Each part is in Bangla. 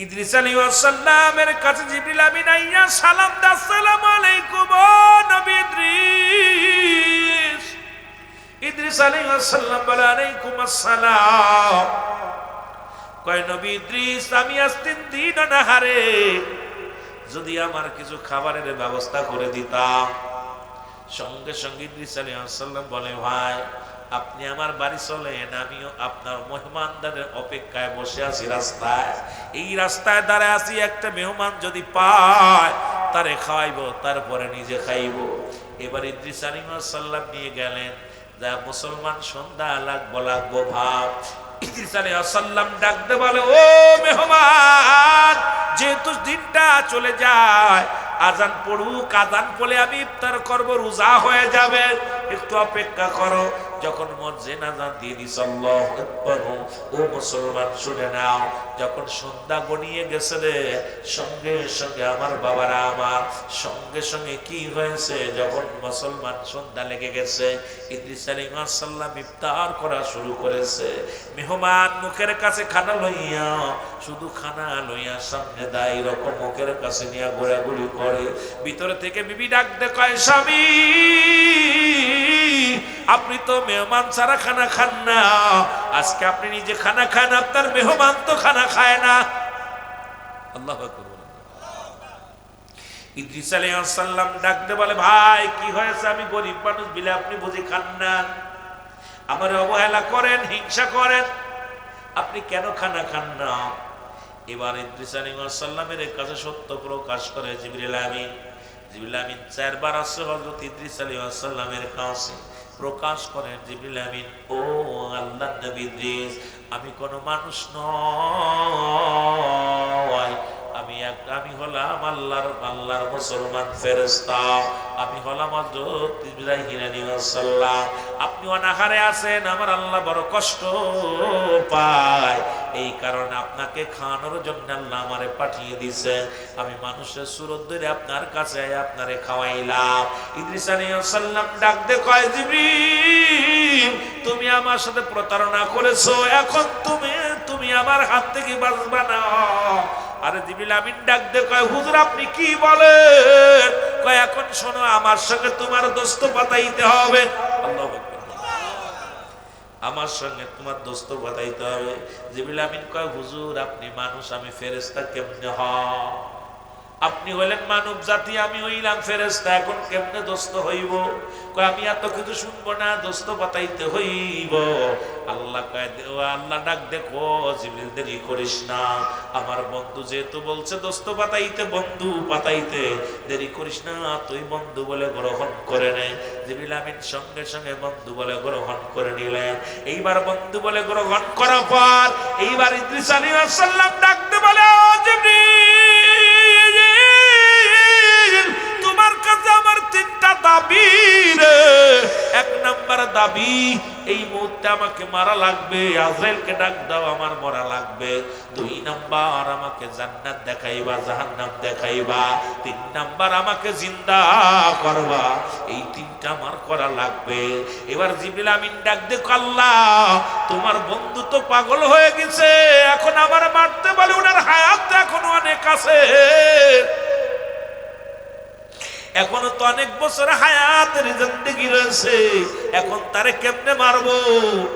ইদ্রিস আলাইহিস সালামের কাছে জিবরিল আমিন আইয়া সালাম দা, আসসালামু আলাইকুম ও নবী ইদ্রিস। ইদ্রিস আলাইহিস সালাম বলে আলাইকুম আসসালাম। কয় নবী ইদ্রিস, আমি আজ 3 দিন অনাহারে, যদি আমার কিছু খাবারের ব্যবস্থা করে দিতাম। সঙ্গে সঙ্গে ইদ্রিস আলাইহিস সালাম বলে, ভাই আপনি আমার বাড়ি চলেন, আমিও আপনার মেহমানদারের অপেক্ষায় বসে আছি রাস্তায়। এই রাস্তায় দাঁড়ায় আছি, একটা মেহমান যদি পায় তারে খাওয়াইবো, তারপরে নিজে খাইব। এবার ইদ্রিস আলাইহিস সালাম নিয়ে গেলেন, যা মুসলমান সন্ধ্যা লাগবো ভাব। ইদ্রিস আলাইহিস সালাম ডাকতে বলে, ও মেহমান, যেহেতু দিনটা চলে যায়, আজান পড়ুক, আজান পড়লে আমি ইফতার করব, রোজা হয়ে যাবে, একটু অপেক্ষা করো। যখন মুয়াজ্জিন আযান দিয়ে দিছে আল্লাহু আকবার, ও মুসলমান শুনে নাও, যখন সন্ধ্যা গড়িয়ে গেছে রে, সঙ্গে সঙ্গে আমার বাবারা আমার, সঙ্গে সঙ্গে কি হয়েছে, যখন মুসলমান সন্ধ্যা লেগে গেছে, ইদ্রিস আলাইহিস সালাম ইফতার করা শুরু করেছে। মেহমান মুখের কাছে খানা লইয়া, শুধু খানা লইয়া সামনে দাই রকম মুখের কাছে নিয়ে ঘোরাঘুরি করে। ভিতরে থেকে বিবি ডাক দে, কয় স্বামী, আপনি তো মেহমান ছাড়া খানা খান না, আজকে আপনি নিজে খানা খান, আপনার মেহমান তো খানা খায় না। আল্লাহু আকবার। ইদ্রিস আলাইহিস সালাম ডাকতে বলে, ভাই কি হয়েছে, আমি গরিব মানুষ বিলে আপনি বুঝি খান না, আমার অবহেলা করেন, হিংসা করেন, আপনি কেন খানা খান না? এবার ইদ্রিস আলাইহিস সালামের কাছে সত্য প্রকাশ করে জিবরিল আমিন। জিবরিল আমিন 4 বার আসছে হযরত ইদ্রিস আলাইহিস সালামের কাছে, প্রকাশ করেন জিবরিল আমিন, ও আল্লাহর নবী ইদ্রিস, আমি কোনো মানুষ নই, আমি হলাম আল্লাহর মুসলমান ফেরেশতা, আমি হলাম হযরত ইব্রাহিম আলাইহিস সালাম। আপনি অনাহারে আছেন, আমার আল্লাহ বড় কষ্ট পায়, এই কারণে আপনাকে খাওয়ানোর জন্য আল্লাহ আমারে পাঠিয়ে দিয়েছে, আমি মানুষের সুরত ধরে আপনার কাছে আপনারে খাওয়াইলাম। ইদ্রিস আলাইহিস সালাম ডাক দে, কয় জিবরিল, তুমি আমার সাথে প্রতারণা করেছো, এখন তুমি আমার হাত থেকে বাঁচবা না। আরে জিবরিল আমিন ডাক দে, কয় হুজুর আপনি কি বলেন? কয় এখন শোনো, আমার সঙ্গে তোমার দোস্ত পাতাইতে হবে। আল্লাহু আকবার। আমার সঙ্গে তোমার দোস্ত পাতাইতে হবে। জিবরিল আমিন কয়, হুজুর আপনি মানুষ, আমি ফেরেশতা, কেমনে হয়? আপনি হলেন মানব জাতি, আমি হইলাম ফেরেশতা, এখন কেমনে দোস্ত হইব? কয় আমি এত কিছু শুনবো না, দোস্ত পাতাইতে হইব। আল্লাহ কয়, আল্লাহ ডাক দেখো, জিবরিল দেরি করিস না, আমার বন্ধু যেহেতু বলছে দোস্ত পাতাইতে, বন্ধু পাতাইতে, দেরি করিস না, তুই বন্ধু বলে গ্রহণ করে নে। জিবরিল আমিন সঙ্গে সঙ্গে বন্ধু বলে গ্রহণ করে নিলেন। এইবার বন্ধু বলে গ্রহণ করার পর এইবার ইদ্রিস আলাইহিস সালাম ডাকতে বলে, ও জিবরিল, তোমার কাছে আমার 3টা দাবি রে। 1 নাম্বার দাবি, এই মুহূর্তে আমাকে মারা লাগবে, আজরাইলকে ডাক দাও, আমার মরা লাগবে। 2 নাম্বার, আমাকে জান্নাত দেখাইবা, জাহান্নাম দেখাইবা। 3 নাম্বার, আমাকে জিন্দা করবা। এই 3টা আমার করা লাগবে। এবার জিবরিল আমিন ডাক দে, আল্লাহ তোমার বন্ধু তো পাগল হয়ে গেছে, এখন আমার মারতে বলে, ওনার হায়াত এখনো অনেক আছে, এখনো তো অনেক বছর হায়াতের জিন্দেগি রয়েছে, এখন তারে কেমনে মারবো,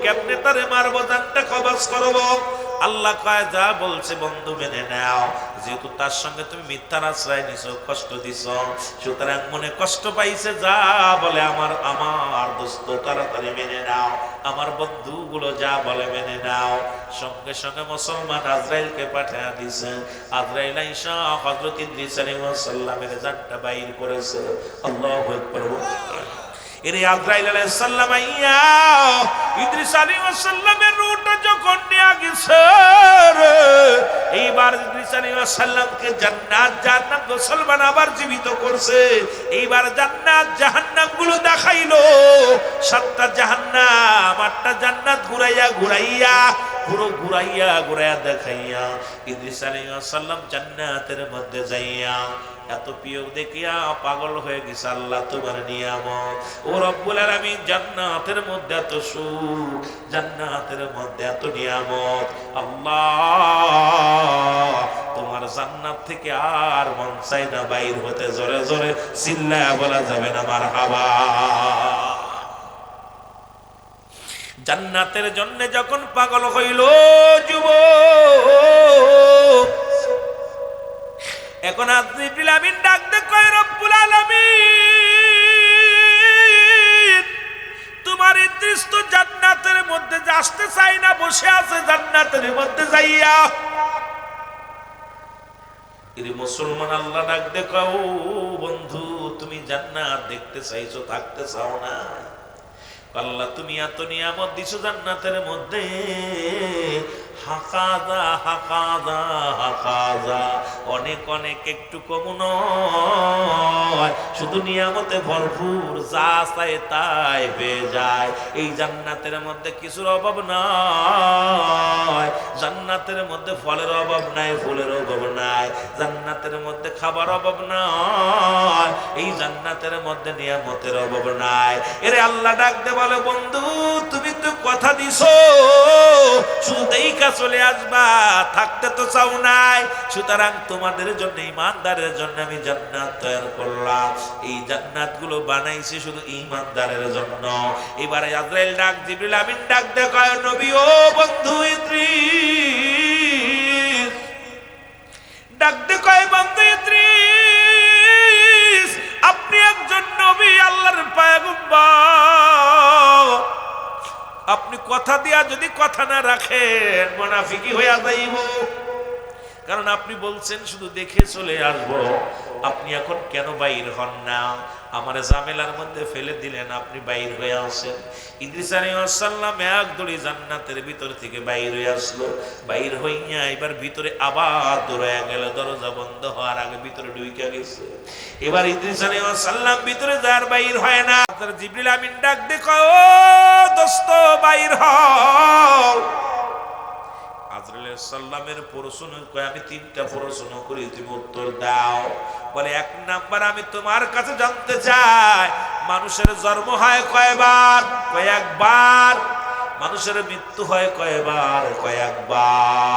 কেমনে তারে মারবো, জানটা কবজ করবো। আল্লাহ কয়, যা বলছে বন্ধু মেনে নাও, যেহেতু তার সঙ্গে তুমি মিথ্যার আশ্রয় নিছো, কষ্ট দিছো, সুতরাং মনে কষ্ট পাইছে, যা বলে আমার দোস্ত তাড়াতাড়ি মেনে নাও, আমার বন্ধুগুলো যা বলে মেনে নাও। সঙ্গে সঙ্গে মুসলমান আজরাইলকে পাঠিয়ে দিছে। আজরাইল আইসা হযরত ইদ্রিস আলাইহিস সালামের জানটা বাইর করেছে। আল্লাহু আকবার। এর আজরাইল আলাইহিস সালাম আইয়া ইদ্রিস আলাইহিস সালামের রূহটা যখন নিয়ে গেছে, এইবার ইদ্রিস আলাইহিস সালামকে জান্নাত জাহান্নাম মুসলমান আবার জীবিত করছে। এইবার জান্নাত জাহান্নাম গুলো দেখাইলো, 7টা জাহান্নাম 8টা জান্নাত ঘুরাইয়া ঘুরাইয়া দেখাইয়া ইদ্রিস আলাইহিস সালাম জান্নাতের মধ্যে যাইয়া এত প্রিয় দেখিয়া পাগল হয়ে গেছে। আল্লাহ তোমার নিয়ামত, ও রব্বুল আলামিন, জান্নাতের মধ্যে এত সুখ, জান্নাতের মধ্যে এত নিয়ামত, আল্লাহ জান্নাত থেকে আর মন চায় না বাইর হতে, জোরে জোরে চিল্লায়া বলা যাবে না মারহাবা। জান্নাতের জন্য যখন পাগল হইল যুবক, এখন জিবরিল আমিন ডাক দে কয় রব্বুল আলামিন, তোমার ইদ্রিস তো জান্নাতের মধ্যে আসতে চাই না, বসে আছে জান্নাতের মধ্যে যাইয়া। এর মুসলমান আল্লাহ ডাক দে কয় ও বন্ধু, তুমি জান্নাত দেখতে চাইছো, থাকতে চাও না? আল্লাহ তুমি এত নিয়ামত দিছো জান্নাতের মধ্যে, হাকাদা হাকাদা হাকাদা, অনেক অনেক, একটু কম নয়, শুধু নিয়ামতে ভরপুর, যা চায় তাই পেয়ে যায়। এই জান্নাতের মধ্যে কিছুর অভাব নাই, জান্নাতের মধ্যে ফলের অভাব নাই, ফুলের অভাব নাই, জান্নাতের মধ্যে খাবার অভাব নাই, এই জান্নাতের মধ্যে নিয়ামতের অভাব নাই। এরে আল্লাহ ডাক দে বলে বন্ধু, তুমি তো কথা দিছো শুধু দেইকা চলে আসবা, থাকতে তো চাও নাই, সুতরাং তোমাদের জন্য, ঈমানদারের জন্য আমি জান্নাত তৈরি করলাম। এই জান্নাত গুলো বানাইছি শুধু ঈমানদারের জন্য। এবারে আজরাইল ডাক, জিবরিল আমিন ডাক দে কয় নবী ও বন্ধু ইদ্রিস, ডাক দে কয় বন্ধু ইদ্রিস, আপনি একজন নবী, আল্লাহর পয়গম্বর, আপনি কথা দিয়া যদি কথা না রাখেন মুনাফিকি হইয়া যাইব। কারণ আপনি বলছেন শুধু দেখে চলে আসবো, আপনি এখন কেন বাইর হন না? আমার ঝামেলার মধ্যে ফেলে দিলেন, আপনি বাইর হয়ে আসেন। ইদ্রিস আলাইহিস সালাম এক দড়ি জান্নাতের ভিতর থেকে বাইর হয়ে আসলো। বাইর হইয়া এবার ভিতরে আবার দৌড়ায়া গেল, দরজা বন্ধ হওয়ার আগে ভিতরে ঢুইকা গেছে। এবার ইদ্রিস আলাইহিস সালাম ভিতরে যার বাইর হয় না, তার জিবরিল আমিন ডাক দে কয় ও দোস্ত বাইর হও। আজরাইল সাল্লামের প্রশ্ন কয় আমি তিনটা প্রশ্ন করি, তুমি উত্তর দাও। বলে এক নাম্বার, আমি তোমার কাছে জানতে চাই মানুষের জন্ম হয় কয়বার? কয়েকবার। মানুষের মৃত্যু হয় কয়বার? কয়েকবার।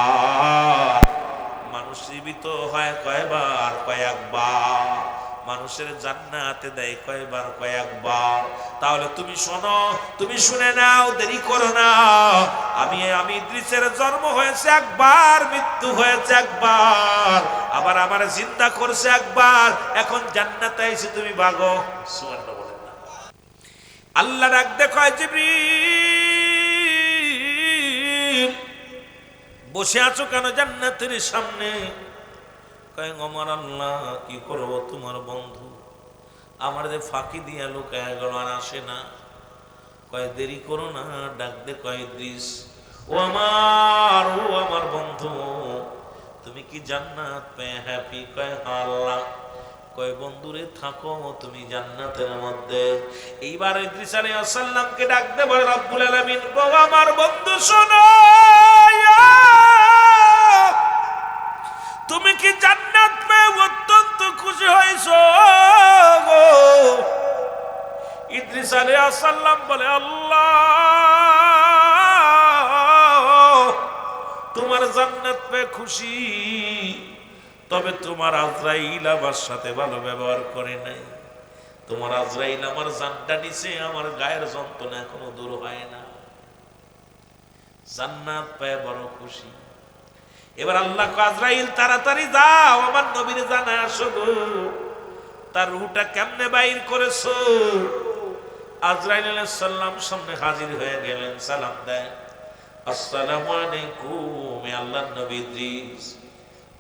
মানুষ জীবিত হয় কয়বার? কয়েকবার। মানুষের জান্নাতে দেয় কয়বার? কয়েকবার। তাহলে তুমি শোনো, তুমি শুনে নাও, দেরি করো না। আমি ইদ্রিসের জন্ম হয়েছে একবার, মৃত্যু হয়েছে একবার, আবার আমার জিন্দা করছে একবার, এখন জান্নাতে এসে তুমি ভাগো। সুবহানাল্লাহ বলেন না। আল্লাহ ডাক দে কয় জিবরিল, বসে আছো কেন জান্নাতের সামনে? কয় আমার আল্লাহ কি করবো, তোমার বন্ধু আমার যে ফাঁকি দিয়া লুকায় গেল, আর আসে না। কয় দেরি করো না, ডাক দে কয় ইদ্রিস, ও আমার বন্ধু, তুমি কি জান্নাত পেয়ে হ্যাপি? কয় আল্লাহ। কয় বন্ধুরে থাকো তুমি জান্নাতের মধ্যে। এইবার ইদ্রিস আলাইহিস সালামকে ডাক দে বলে রব্বুল আলামিন, গো আমার বন্ধু শোনো, তুমি কি জান্নাত পেয়ে অত্যন্ত খুশি হয়েছো? ইদ্রিস আলাইহিস সালাম বলে আল্লাহ, তোমার জান্নাত পেয়ে খুশি, তবে তোমার আজরাইল আমার সাথে ভালো ব্যবহার করে নাই। তোমার আজরাইল আমার জানটা নিছে, আমার গায়ের যন্ত্রণা এখনো দূর হয় না। জান্নাত পেয়ে বড় খুশি। এবার আল্লাহ আজরাইল তাড়াতাড়ি যাও, আমার নবীর জানা আসো গো, তার রূহটা কেমনে বাইর করেছো? আজরাইল আলাইহিস সালাম সামনে হাজির হয়ে গেলেন, সালাম দেয়, আসসালামু আলাইকুম আল্লাহর নবী ইদ্রিস,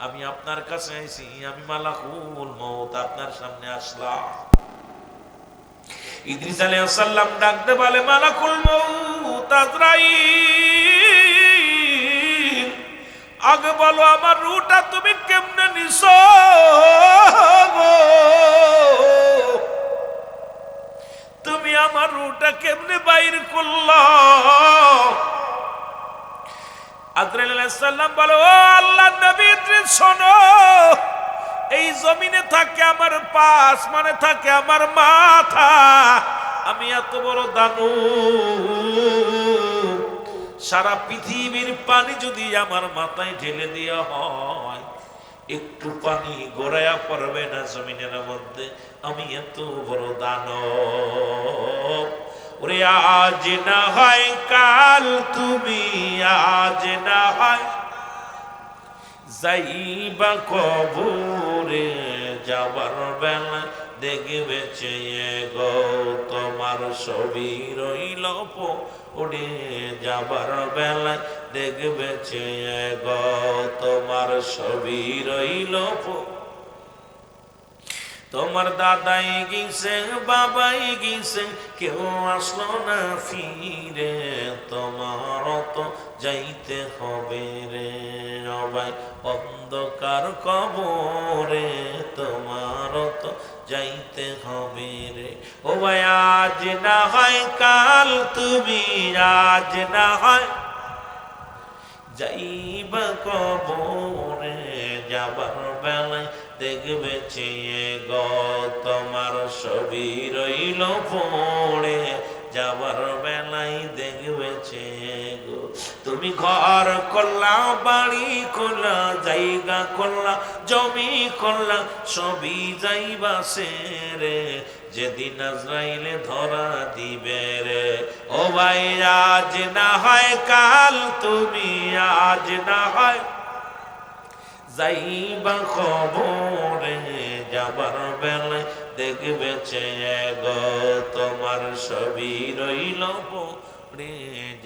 আমি আপনার কাছে আইছি, আমি মালাকুল মউত, আপনার সামনে আসলাম। ইদ্রিস আলাইহিস সালাম ডাকতে বলে মালাকুল মউত আজরাইল, আগে বলো আমার রূহটা তুমি কেমনে নিছো? তুমি আমার রূহটা কেমনে বাইর করলা? আজরাইল আলাইহিস সালাম বলে ও আল্লাহর নবী ইদ্রিস শোনো, এই জমিনে থাকে আমার পা, আসমানে থাকে আমার মাথা, আমি এত বড় দানু, সারা পৃথিবীর পানি যদি আমার মাথায় ঢেলে দেওয়া হয়, একটু পানি গড়াইয়া পড়বে না জমিনের মধ্যে। আমি এত বড় দানব। ওরে আজ না হয় কাল তুমি, আজ না হয় যাইবা কবরে, যাবার বেলা দেখবে চেয়ে গো তোমার ছবি রইল পড়ে, যাবার বেলা দেখবে চেয়ে গো তোমার ছবি রইল পড়ে। তোমার দাদাই গেছে, বাবাই গেছে, কেউ আসলো না ফিরে, তোমার তো যাইতে হবে রে সবাই অন্ধকার কবরে, তোমার তো যাইতে হবে রে। ও ভাই আজ না হয় কাল তুমি, আজ না হয় যাইবা কবরে, যাবার বেলায় দেখবে চেয়ে গো তোমার ছবি রইল পড়ে, যাবার বেলায় দেখবে চেয়ে গো। তুমি ঘর করলা, বাড়ি করলা, জায়গা করলা, জমি করলা, সবই যাইবা সেরে, যেদিন আজরাইলে ধরা দিবে রে। ও ভাই আজ না হয় কাল তুমি, আজ না হয় যাইবা কবরে, যাবার বেলায় দেখবে চেয়ে গো তোমার ছবি রইল পড়ে,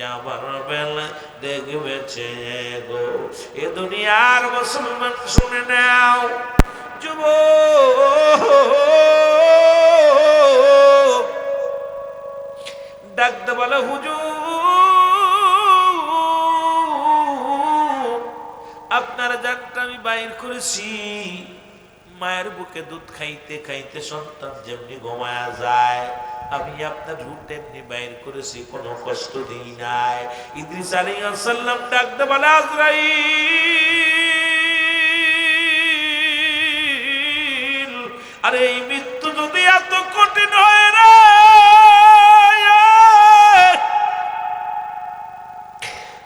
যাবার বেলায় দেখবে চেয়ে গো। এ দুনিয়ার মুসলমান শুনে নাও যুবক, ডাকতে বলে হুজুর আপনার জানটা আমি বাইর করেছি। মায়ের বুকে দুধ খাইতে খাইতে সন্তান যেমনি ঘুমায়া যায়, আমি আপনার রূপ তেমনি বাইর করেছি, কোনো কষ্ট দিই নাই। ইদ্রিস আলাইহিস সালাম ডাকতে বলে আজরাইল, আরে এই মৃত্যু যদি এত কঠিন হয় রে,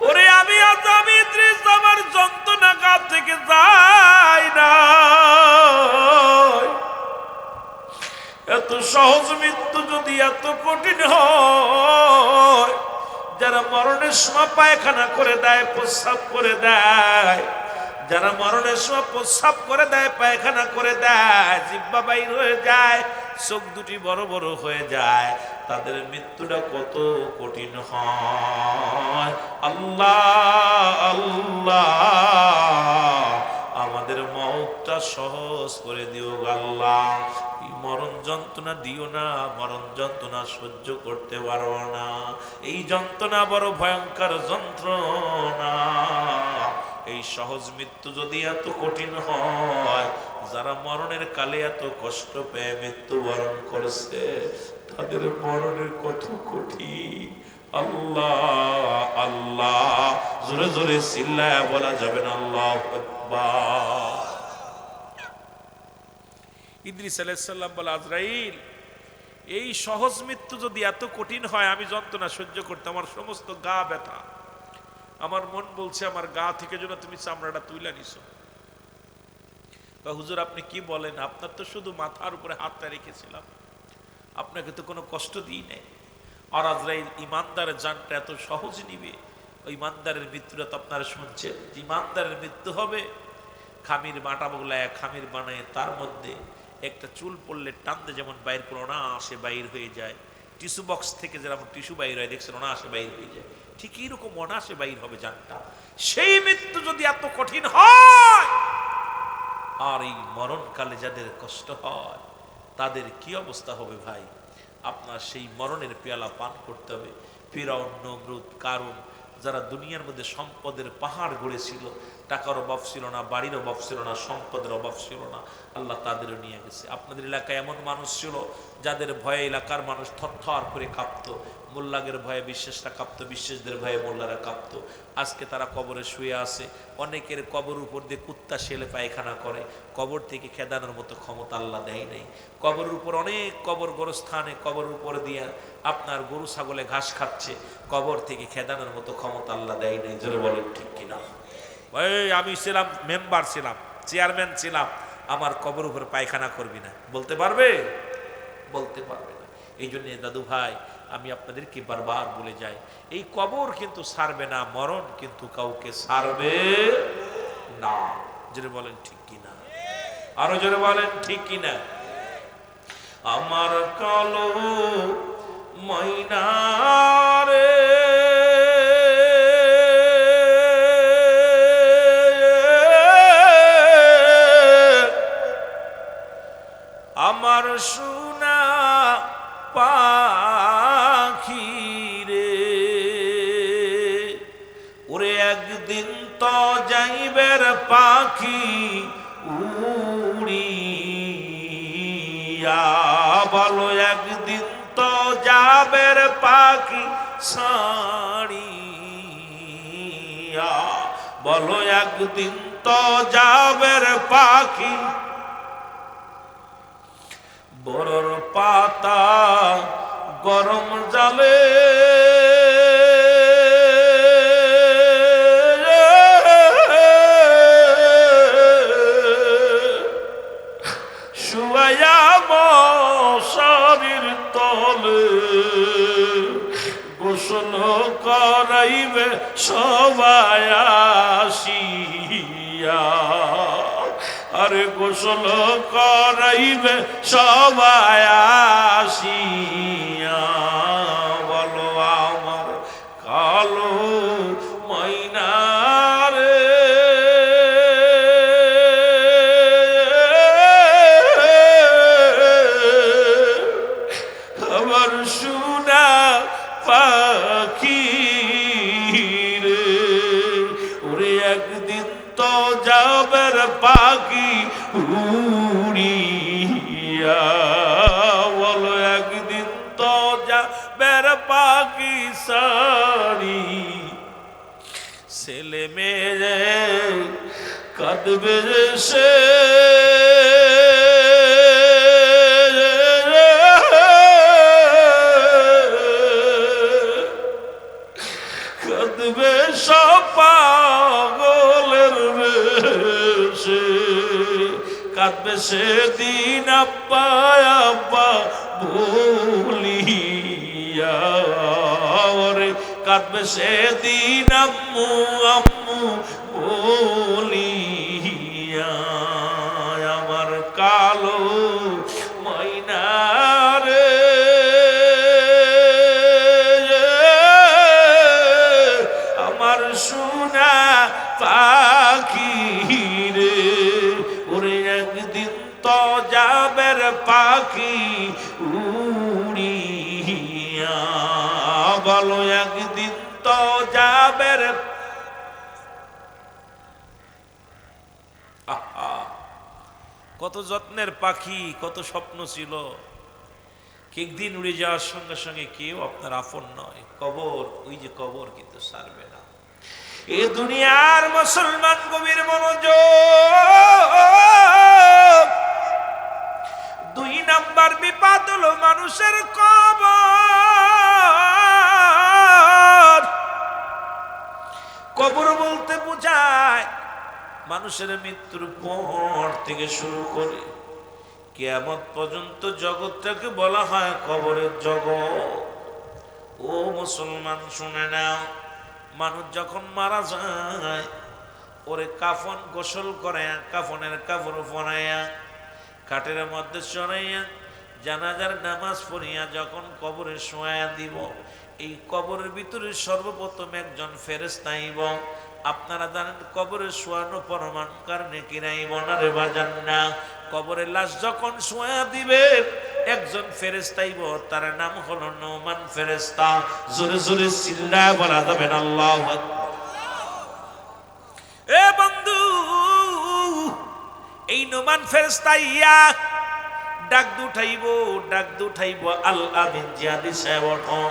ওরে আমি আজ আমি ইদ্রিস আমার যন্ত্রণা গা থেকে যাই না, এত সহজ মৃত্যু যদি এত কঠিন হয়, যারা মরণের সময় পায়খানা করে দেয়, প্রস্রাব করে দেয়, যারা মরণের সময় প্রস্রাব করে দেয়, পায়খানা করে দেয়, জিহ্বা বাইর হয়ে যায়, চোখ দুটি বড় বড় হয়ে যায়, তাদের মৃত্যুটা কত কঠিন হয়। আল্লাহ আল্লাহ আমাদের মওতটা সহজ করে দিও আল্লাহ। মরণ যন্ত্রণা দিও না, মরণ যন্ত্রণা সহ্য করতে পারবো না, এই যন্ত্রণা বড় ভয়ঙ্কর যন্ত্রণা। এই সহজ মৃত্যু যদি এত কঠিন হয়, যারা মরণের কালে এত কষ্ট পেয়ে মৃত্যুবরণ করেছে, তাদের মরণের কত কঠিন। আল্লাহ আল্লাহ জোরে জোরে চিল্লায়া বলা যাবে না আল্লাহু আকবার। ইদ্রিস আলাইহিস সালাম বলে আজরাইল, এই সহজ মৃত্যু যদি এত কঠিন হয়, আমি যন্ত্রণা সহ্য করতে আমার সমস্ত গা ব্যথা, আমার মন বলছে আমার গা থেকে যেন তুমি চামড়াটা তুইলা নিছো। হুজুর আপনি কি বলেন, আপনার তো শুধু মাথার উপরে হাতটা রেখেছিলাম, আপনাকে তো কোনো কষ্ট দিই নাই। আর আজরাইল ইমানদারের জানটা এত সহজ নিবে, ওই ইমানদারের মৃত্যুটা তো আপনারা শুনছেন, ইমানদারের মৃত্যু হবে খামির বাটা বগলায়, খামির বানায় তার মধ্যে একটা চুল পড়লে টানতে যেমন বাইর করে অনায়াসে বাইর হয়ে যায়, টিস্যু বক্স থেকে যেরকম টিস্যু বাইর হয় দেখছেন অনায়াসে বাইর হয়ে যায়, ঠিক এইরকম অনায়াসে বাইর হবে জানটা। সেই মৃত্যু যদি এত কঠিন হয়, আর এই মরণকালে যাদের কষ্ট হয় তাদের কি অবস্থা হবে ভাই। আপনার সেই মরণের পেয়ালা পান করতে হবে। ফিরআউন, নমরুদ, কারুন, যারা দুনিয়ার মধ্যে সম্পদের পাহাড় গড়েছিল, টাকার অভাব ছিল না, বাড়ির অভাব ছিল না, সম্পদের অভাব ছিল না, আল্লাহ তাদেরও নিয়ে গেছে। আপনাদের এলাকায় এমন মানুষ ছিল যাদের ভয়ে এলাকার মানুষ থরথর করে কাঁপতো, মোল্লাদের ভয়ে বিশ্বাসটা কাঁপতো, বিশ্বাসদের ভয়ে মোল্লারা কাঁপতো। আজকে তারা কবরে শুয়ে আছে, অনেকের কবর উপর দিয়ে কুত্তা শেলে পায়খানা করে, কবর থেকে খেদানোর মতো ক্ষমতা আল্লাহ দেয় নাই। কবরের উপর অনেক কবর গোরস্থানে কবর উপর দিয়ে আপনার গরু ছাগলে ঘাস খাচ্ছে, কবর থেকে খেদানোর মতো ক্ষমতা আল্লাহ দেয় নাই। জোরে বলেন ঠিক কিনা? ভাই আমি ছিলাম মেম্বার ছিলাম, চেয়ারম্যান ছিলাম, আমার কবর উপরে পায়খানা করবি না, বলতে পারবে? বলতে পারবে না। এই জন্য দাদু ভাই আমি আপনাদেরকে বারবার বলে যাই, এই কবর কিন্তু ছাড়বে না, মরণ কিন্তু কাউকে ছাড়বে না। জোরে বলেন ঠিক কিনা, আরো জোরে বলেন ঠিক কিনা। আমার কালো ময়না রে আমার সোনা পাখি রে, ওরে একদিন তো যাইবের পাখি উড়িয়া, বলো একদিন তো যাবের পাখি ছাড়িয়া, বলো একদিন তো যাবের পাখি। বড়র পাতা গরম জালে শুয়ায়া মশারির তলে গোসল করাইবে সবাই আসিয়া, আরে গোসল করাইবে সবাই আসিয়া, বলো আমার কালো ময়না রে। আমার সোনা পাখি রে, ওরে একদিন তো যাবের পাখি উড়িয়া, বলো একদিন তো যাবের পাখি সারি। ছেলে মেয়ে কাঁদবে সে কাঁদবে সব পাগলের বেশে, কাঁদবে সেদিন আব্বা আব্বা বলিয়া, ওরে কাঁদবে সেদিন আম্মু আম্মু বলিয়া। আমার কালো ময়না রে, আমার সোনা পাখি রে, ওরে একদিন তো যাবের পাখি উড়িয়া, বলো একদিন তো যাবের। কত যত্নের পাখি, কত স্বপ্ন ছিল, একদিন উড়ে যাওয়ার সঙ্গে সঙ্গে কেউ আপনার আপন নয়। কবর, ওই যে কবর কিন্তু ছাড়বে না। এ দুনিয়ার মুসলমান গভীর মনোযোগ, 2 নাম্বার বিপদ হলো মানুষের কবর। কবর বলতে বোঝায় মানুষের মৃত্যুর পর থেকে শুরু করে কিয়ামত পর্যন্ত জগৎটাকে বলা হয় কবরের জগৎ। ও মুসলমান শুনে নাও, মানুষ যখন মারা যায় ওরে কাফন গোসল করে, কাফনের কাপড় পরাইয়া খাটের মধ্যে চড়াইয়া জানাজার নামাজ পড়িয়া যখন কবরে শোয়া দিব, এই কবরের ভিতরে সর্বপ্রথম একজন ফেরেশতা আইব। আপনারা জানেন কবরে শোয়ানো পরমান কারণে কিনাইব না রে বাজান না। কবরে লাশ যখন শোয়া দিবে একজন ফেরেশতা আইব, তার নাম হলো নোমান ফেরেশতা। জোরে জোরে চিল্লায় বলা যাবে না আল্লাহু আকবার। এ বন্ধু, এই নোমান ফেরেশতা ইয়া ডাক দুঠাইব আল আমিন জিয়াদি সাহেব ওঠো,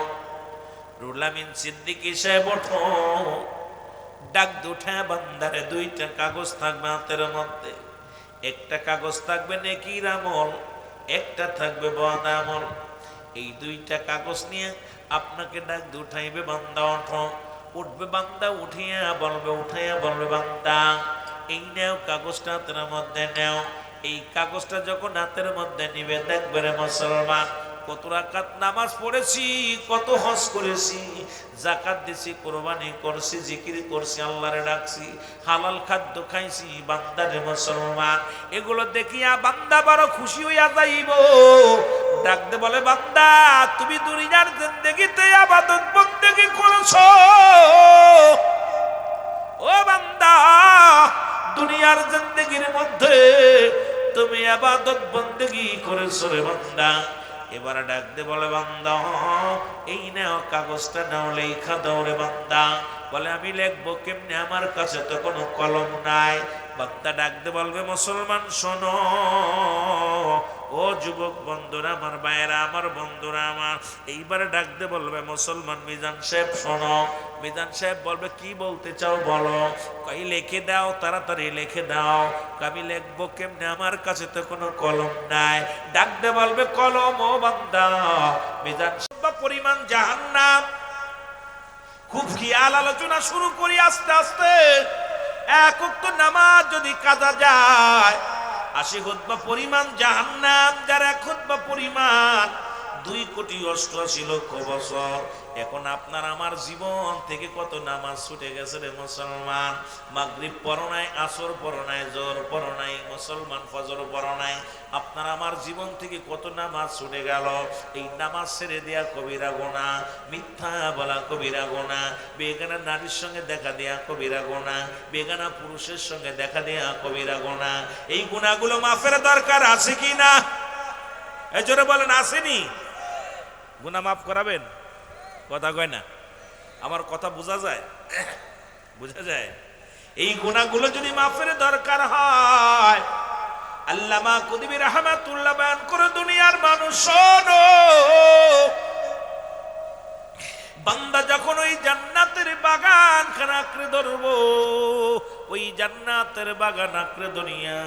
রুল আমিন সিদ্দিকী সাহেব ওঠো। ডাক দুঠা বান্দারে 2টা কাগজ থাকবে হাতের মধ্যে, একটা কাগজ থাকবে নেকির আমল, একটা থাকবে বদ আমল। এই 2টা কাগজ নিয়ে আপনাকে ডাক দুঠাইবে, বান্দা ওঠো। উঠবে বান্দা, উঠাইয়া বলবে বান্দা এই নেও কাগজটা হাতের মধ্যে নেও। এই কাগজটা যখন হাতের মধ্যে নিবে দেখবে রে মুসলমান, কত রাকাত নামাজ পড়েছি, কত হজ করেছি, যাকাত দিছি, কোরবানি করছি, জিকির করছি, আল্লাহরে ডাকছি, হালাল খাদ্য খাইছি। বান্দা রে মুসলমান, এগুলো দেখিয়া বান্দা বড় খুশি হইয়া যাইব। ডাকতে বলে, বান্দা তুমি দুনিয়ার জিন্দেগিতে ইবাদত বন্দেগি করেছো। ও বান্দা, দুনিয়ার জিন্দেগির মধ্যে তুমি ইবাদত বন্দেগি করেছো রে বান্দা। এবারে ডাকতে বলে, বান্দা এই নাও কাগজটা নাও, লেখা দাও রে বান্দা। বলে, আমি লিখবো কেমনে, আমার কাছে তো কোনো কলম নাই। বান্দা ডাকতে বলবে, মুসলমান শোনো, ও যুবক বন্ধুরা আমার, ভাইয়েরা আমার, বন্ধুরা আমার। এইবারে ডাকতে বলবে, মুসলমান মিজান সাহেব শোনো। মিজান সাহেব বলবে, কি বলতে চাও বলো। কই, লিখে দাও, তাড়াতাড়ি লিখে দাও। আমি লিখবো কেমনে, আমার কাছে তো কোনো কলম নাই। ডাকতে বলবে, কলম ও বান্দা। মিজান সাহেব পরিমাণ জাহান্নাম, খুব খেয়াল আলোচনা শুরু করি আস্তে আস্তে। এক ওয়াক্ত নামাজ যদি কাজা যায়, 80 খুতবা পরিমাণ জাহান্নাম, যার এক খুতবা পরিমাণ 2,88,00,000 বছর। এখন আপনার আমার জীবন থেকে কত নামাজ ছুটে গেছে রে মুসলমান। মাগরিব পড়ো নাই, আসর পড়ো নাই, জোহর পড়ো নাই, মুসলমান ফজর পড়ো নাই। আপনার আমার জীবন থেকে কত নামাজ ছুটে গেল। এই নামাজ ছেড়ে দেয়া কবিরা গুনাহ, মিথ্যা বলা কবিরা গুনাহ, বেগানা নারীর সঙ্গে দেখা দেয়া কবিরা গুনাহ, বেগানা পুরুষের সঙ্গে দেখা দেয়া কবিরা গুনাহ। এই গুনাহগুলো মাফের দরকার আছে কি না? এই জোরে বলেন, আসেনি? গুনাহ মাফ করাবেন? কথা কয় না, আমার কথা বোঝা যায়? বোঝা যায়? এই গুনাহগুলো যদি মাফের দরকার হয়, আল্লামা কুতুবী রাহমাতুল্লাহ বয়ান করে, দুনিয়ার মানুষ শোনো, বান্দা যখন ওই জান্নাতের বাগান খানা আঁকড়ে ধরবো, ওই জান্নাতের বাগান আঁকড়ে ধরিয়া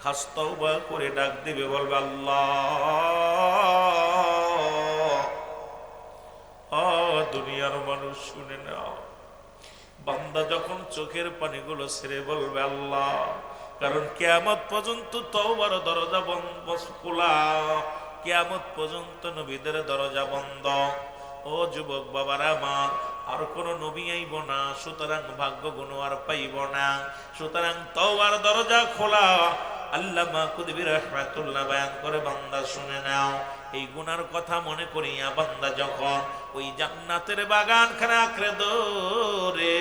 খাস তওবা করে ডাক দিবে, বলবে, আল্লাহ, দুনিয়ার মানুষ শুনে নাও। বান্দা যখন চোখের পানিগুলো ছেড়ে বলবে, আল্লাহ, কারণ কিয়ামত পর্যন্ত তওবার দরজা বন্ধ খোলা, কিয়ামত পর্যন্ত নবীদের দরজা বন্ধ। ও যুবক বাবারা আমার, আর কোন নবী আইব না, সুতরাং ভাগ্য গুণ আর পাইব না। সুতরাং তওবার দরজা খোলা। আল্লামা কুতুবী রাহমাতুল্লাহ বয়ান করে, বান্দা শুনে নাও, এই গুনার কথা মনে করিয়া বান্দা যখন ওই জান্নাতের বাগান খানা আঁকড়ে ধরে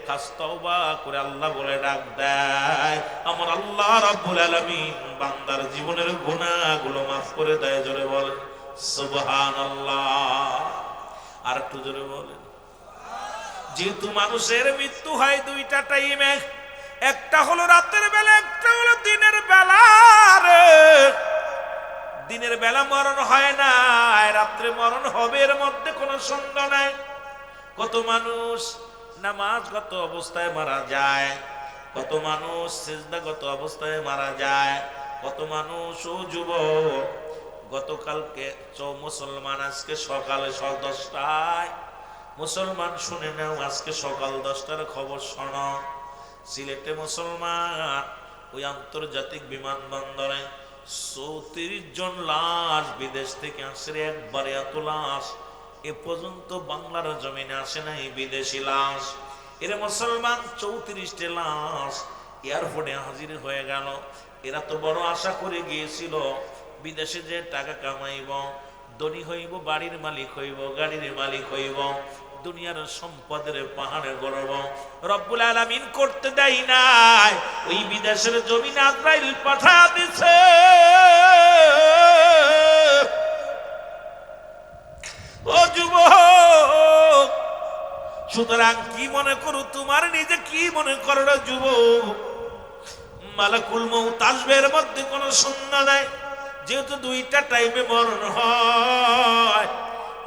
খাস তওবা করে আল্লাহ বলে ডাক দেয়, আমার আল্লাহ রাব্বুল আলামিন বান্দার জীবনের গুনাহগুলো মাফ করে দেয়। জোরে বলেন সুবহানাল্লাহ। আর একটু জোরে বলেন। যেহেতু মানুষের মৃত্যু হয় দুইটা টাইমে, একটা হলো রাতের বেলা, একটা হলো দিনের বেলা। দিনের বেলা মরণ হয় না, রাত্রে মরণ হবে, এর মধ্যে কোনো সন্দেহ নাই। কত মানুষ নামাজগত অবস্থায় মারা যায়, কত মানুষ সিজদাগত অবস্থায় মারা যায়, কত মানুষ, ও যুবক, গতকালকে মুসলমান, আজকে সকালে 10টায় মুসলমান, শুনে নাও, আজকে সকাল 10টার খবর শোনো, সিলেটে মুসলমান ওই আন্তর্জাতিক বিমানবন্দরে 34 জন লাশ বিদেশ থেকে আসে। একবারে এত লাশ এ পর্যন্ত বাংলার জমিনে আসে নাই, বিদেশি লাশ। এরা মুসলমান 34টি লাশ এয়ারপোর্টে হাজির হয়ে গেল। এরা তো বড় আশা করে গিয়েছিল, বিদেশে যে টাকা কামাইব, ধনী হইব, বাড়ির মালিক হইব, গাড়ির মালিক হইব, দুনিয়ার সম্পদের পাহাড়ে গড়ব। রব্বুল আলামিন করতে দেয় নাই, ওই বিদেশের জমিনে আজরাইল পাঠা দিছে। ও যুবক, সুতরাং কি মনে করো, তোমার নিজে কি মনে করো না যুবক, মালাকুল মউত আসবে, এর মধ্যে কোনো সন্দেহ নাই। যেহেতু দুইটা টাইমে মরণ হয়,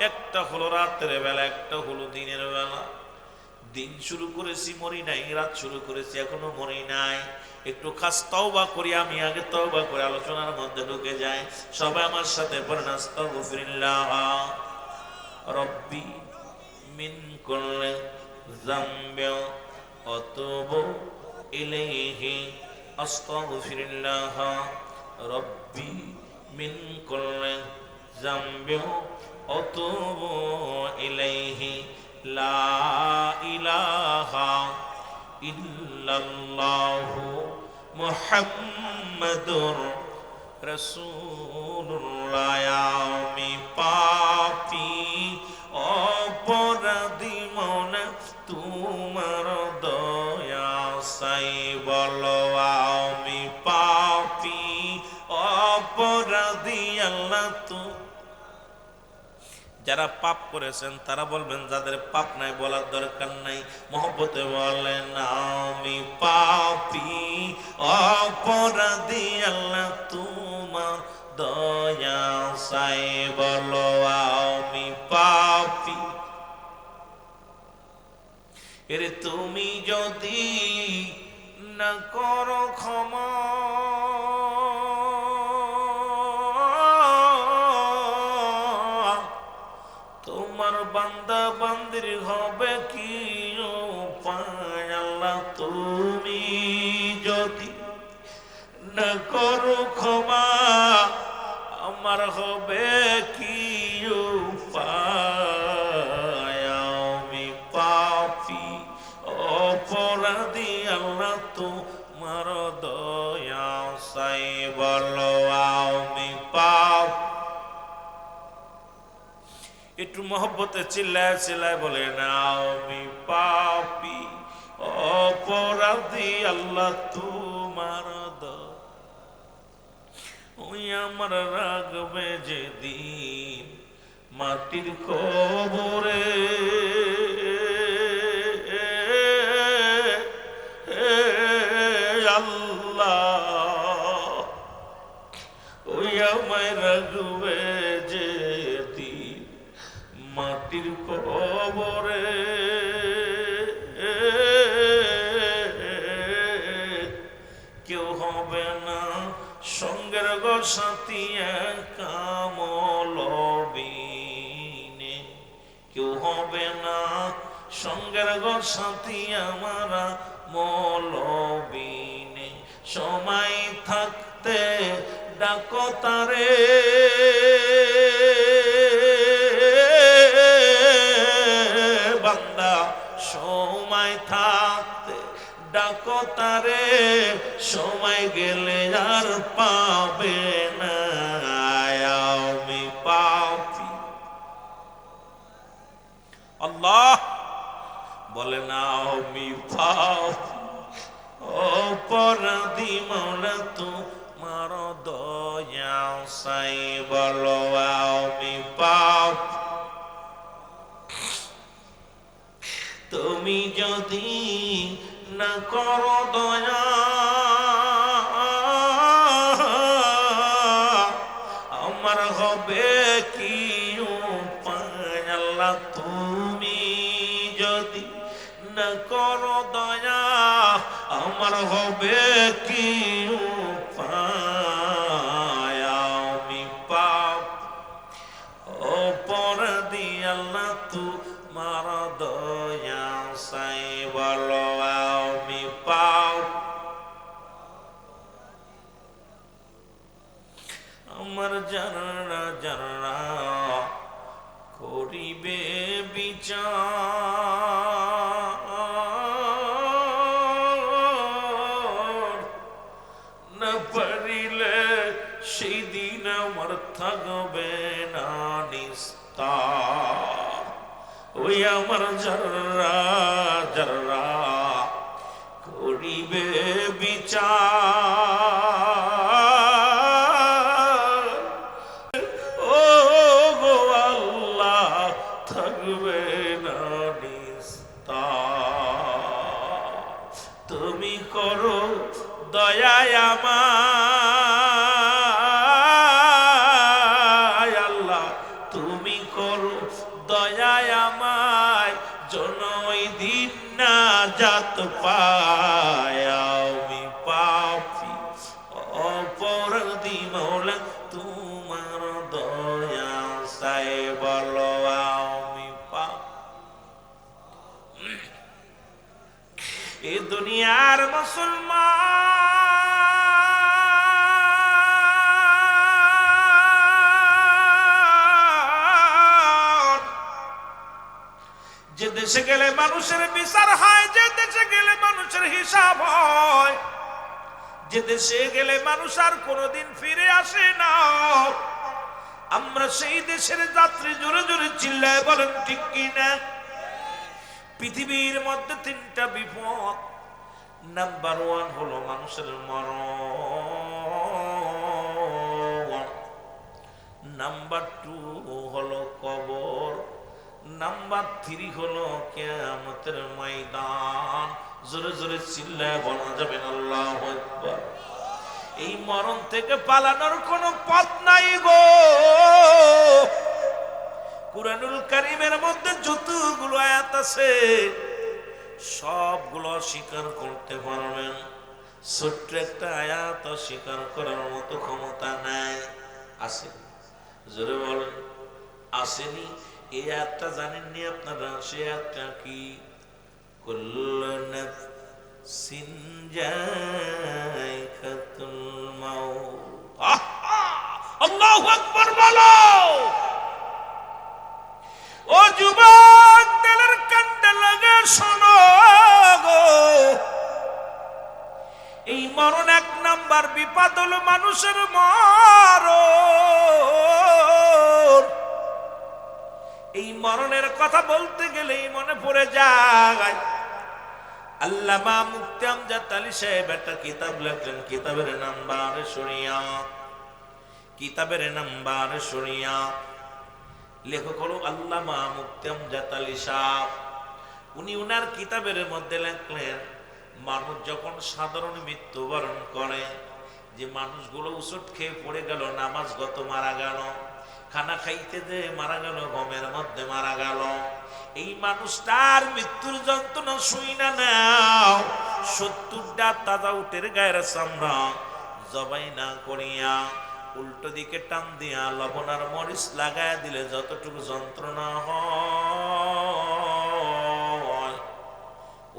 একটা হলো রাতের বেলা, একটা হলো দিনের বেলা। দিন শুরু করেছি মরি নাই, রাত শুরু করেছি এখনো মরি নাই। একটু খাস তওবা করি, আমি আগে তওবা করে আলোচনার মধ্যে ঢুকে যাই। সবাই আমার সাথে পড়েন, আস্তাগফিরুল্লাহ রব্বি মিন কুল্লি যামবি ওয়া তুবু ইলাইহি আস্তাগফিরুল্লাহ রব্বি মিন কুল্লি যামবিন ওয়া আতুবু ইলাইহি লা ইলাহা ইল্লাল্লাহু মুহাম্মাদুর রাসূলুল্লাহ। আমি পাপী অপরাধী মনে তোমার দয়া চাই, বলো আমি পাপী অপরাধী আল্লাহ তু। যারা পাপ করেছেন তারা বলবেন, যাদের পাপ নাই বলার দরকার নাই, মহব্বতে বলেন আমি পাপী অপরাধী আল্লাহ তোমার দয়া চাই, বলো আমি পাপী। এরে তুমি যদি না করো ক্ষমা, তোমার বান্দা বান্দির হবে কি উপায়? আল্লাহ তুমি যদি না করো ক্ষমা, আমার হবে কি উপায়? আমি পাপী অপরাধী আল্লাহ তোমার দয়া চাই, বলো আমি পাপী। একটু মহব্বতে চিল্লায় চিল্লায় বলে না আমি পাপী অপরাধী আল্লাহ তোমার দয়া। ওই আমার রাগবে যেদিন মাটির কবরে, আল্লাহ ওই আমায় রাগবে যেদিন মাটির কবরে, কেউ হবে না সঙ্গের গো সাথী কামলবিনে, কেউ হবে না সঙ্গের গো সাথী আমার মলবিনে। সময় থাকতে ডাকো তারে, বান্দা সময় থাকতে ডাকো তারে, সময় গেলে আর পাবে না। আমি পাপী আল্লাহ বলে না আমি পাপী অপরাধী মৌলা তোমার দয়া চাই, বলো আমি পাপী। তুমি যদি না করো দয়া, আমার হবে কি উপায়? আল্লাহ তুমি যদি না করো দয়া, আমার হবে কি উপায়? আমি পাপী অপরাধী আল্লাহ তোমার দয়া চাই, বলো আমি পাপী। আমার জানা জানা করিবে বিচার, না পারিলে সেই দিন আমার থাকবে না নিস্তার। ওই আমার যারা যারা করিবে বিচার, ও গো আল্লাহ থাকবে না নিস্তার। তুমি করো দয়ায় আমায়, আল্লাহ তুমি করো দয়ায় আমায়, যেন ওই দিন না জাত পায়। আমি পাপী অপরাধী মৌলা তোমার দয়া চাই, বলো আমি পাপী। এ দুনিয়ার মুসলমান দেশে গেলে মানুষের বিচার হয়, যে দেশে গেলে মানুষের হিসাব হয়, যে দেশে গেলে মানুষ আর কোনোদিন ফিরে আসে না। আমরা সেই দেশের যাত্রী, জোরে জোরে চিল্লায় বলেন ঠিক কিনা? পৃথিবীর মধ্যে তিনটা বিপদ। নাম্বার ওয়ান হলো মানুষের মরণ, নাম্বার টু হলো কবর, নাম্বার থ্রি হলো কিয়ামতের ময়দান। জোরে জোরে চিল্লায় বলা যাবে না আল্লাহু আকবার। এই মরণ থেকে পালানোর কোনো পথ নাই গো। কুরআনুল কারীমের মধ্যে যতগুলো আয়াত আছে সবগুলো স্বীকার করতে পারবেন, ছোট্ট একটা আয়াত স্বীকার করার মতো ক্ষমতা নাই। আছে? জোরে বলেন আসেনি? এই আয়াতটা জানেননি আপনারা? সে আয়াতটা কি? কুল্লু নাফসিন যায়কাতুল মাউত। আল্লাহু আকবার বলো। ও যুবক, তেলের কান্ডে লাগে শোনো গো, এই মরণ এক নাম্বার বিপদ হলো মানুষের মরণ। এই মরণের কথা বলতে গেলেই মনে পড়ে যায় আল্লামা মুফতি আমজাদ আলী সাহেব একটা কিতাব লেখলেন, কিতাবের নাম বারে শরিয়াত। কিতাবের নাম বারে শরিয়াত। লেখক হলো আল্লামা মুফতি আমজাদ আলী সাহেব। উনি উনার কিতাবের মধ্যে লেখলেন, মানুষ যখন সাধারণ মৃত্যুবরণ করে, যে মানুষগুলো উচট খেয়ে পড়ে গেল, নামাজগত মারা গেল, খানা খাইতে যে মারা গেল, গমের মধ্যে মারা গেল, এই মানুষটার মৃত্যুর যন্ত্রণা শুই না নাও 70টা তাজা উটের গায়ের চামড়া জবাই না করিয়া উল্টো দিকে টান দিয়া লবণ আর মরিচ লাগায় দিলে যতটুকু যন্ত্রণা হয়,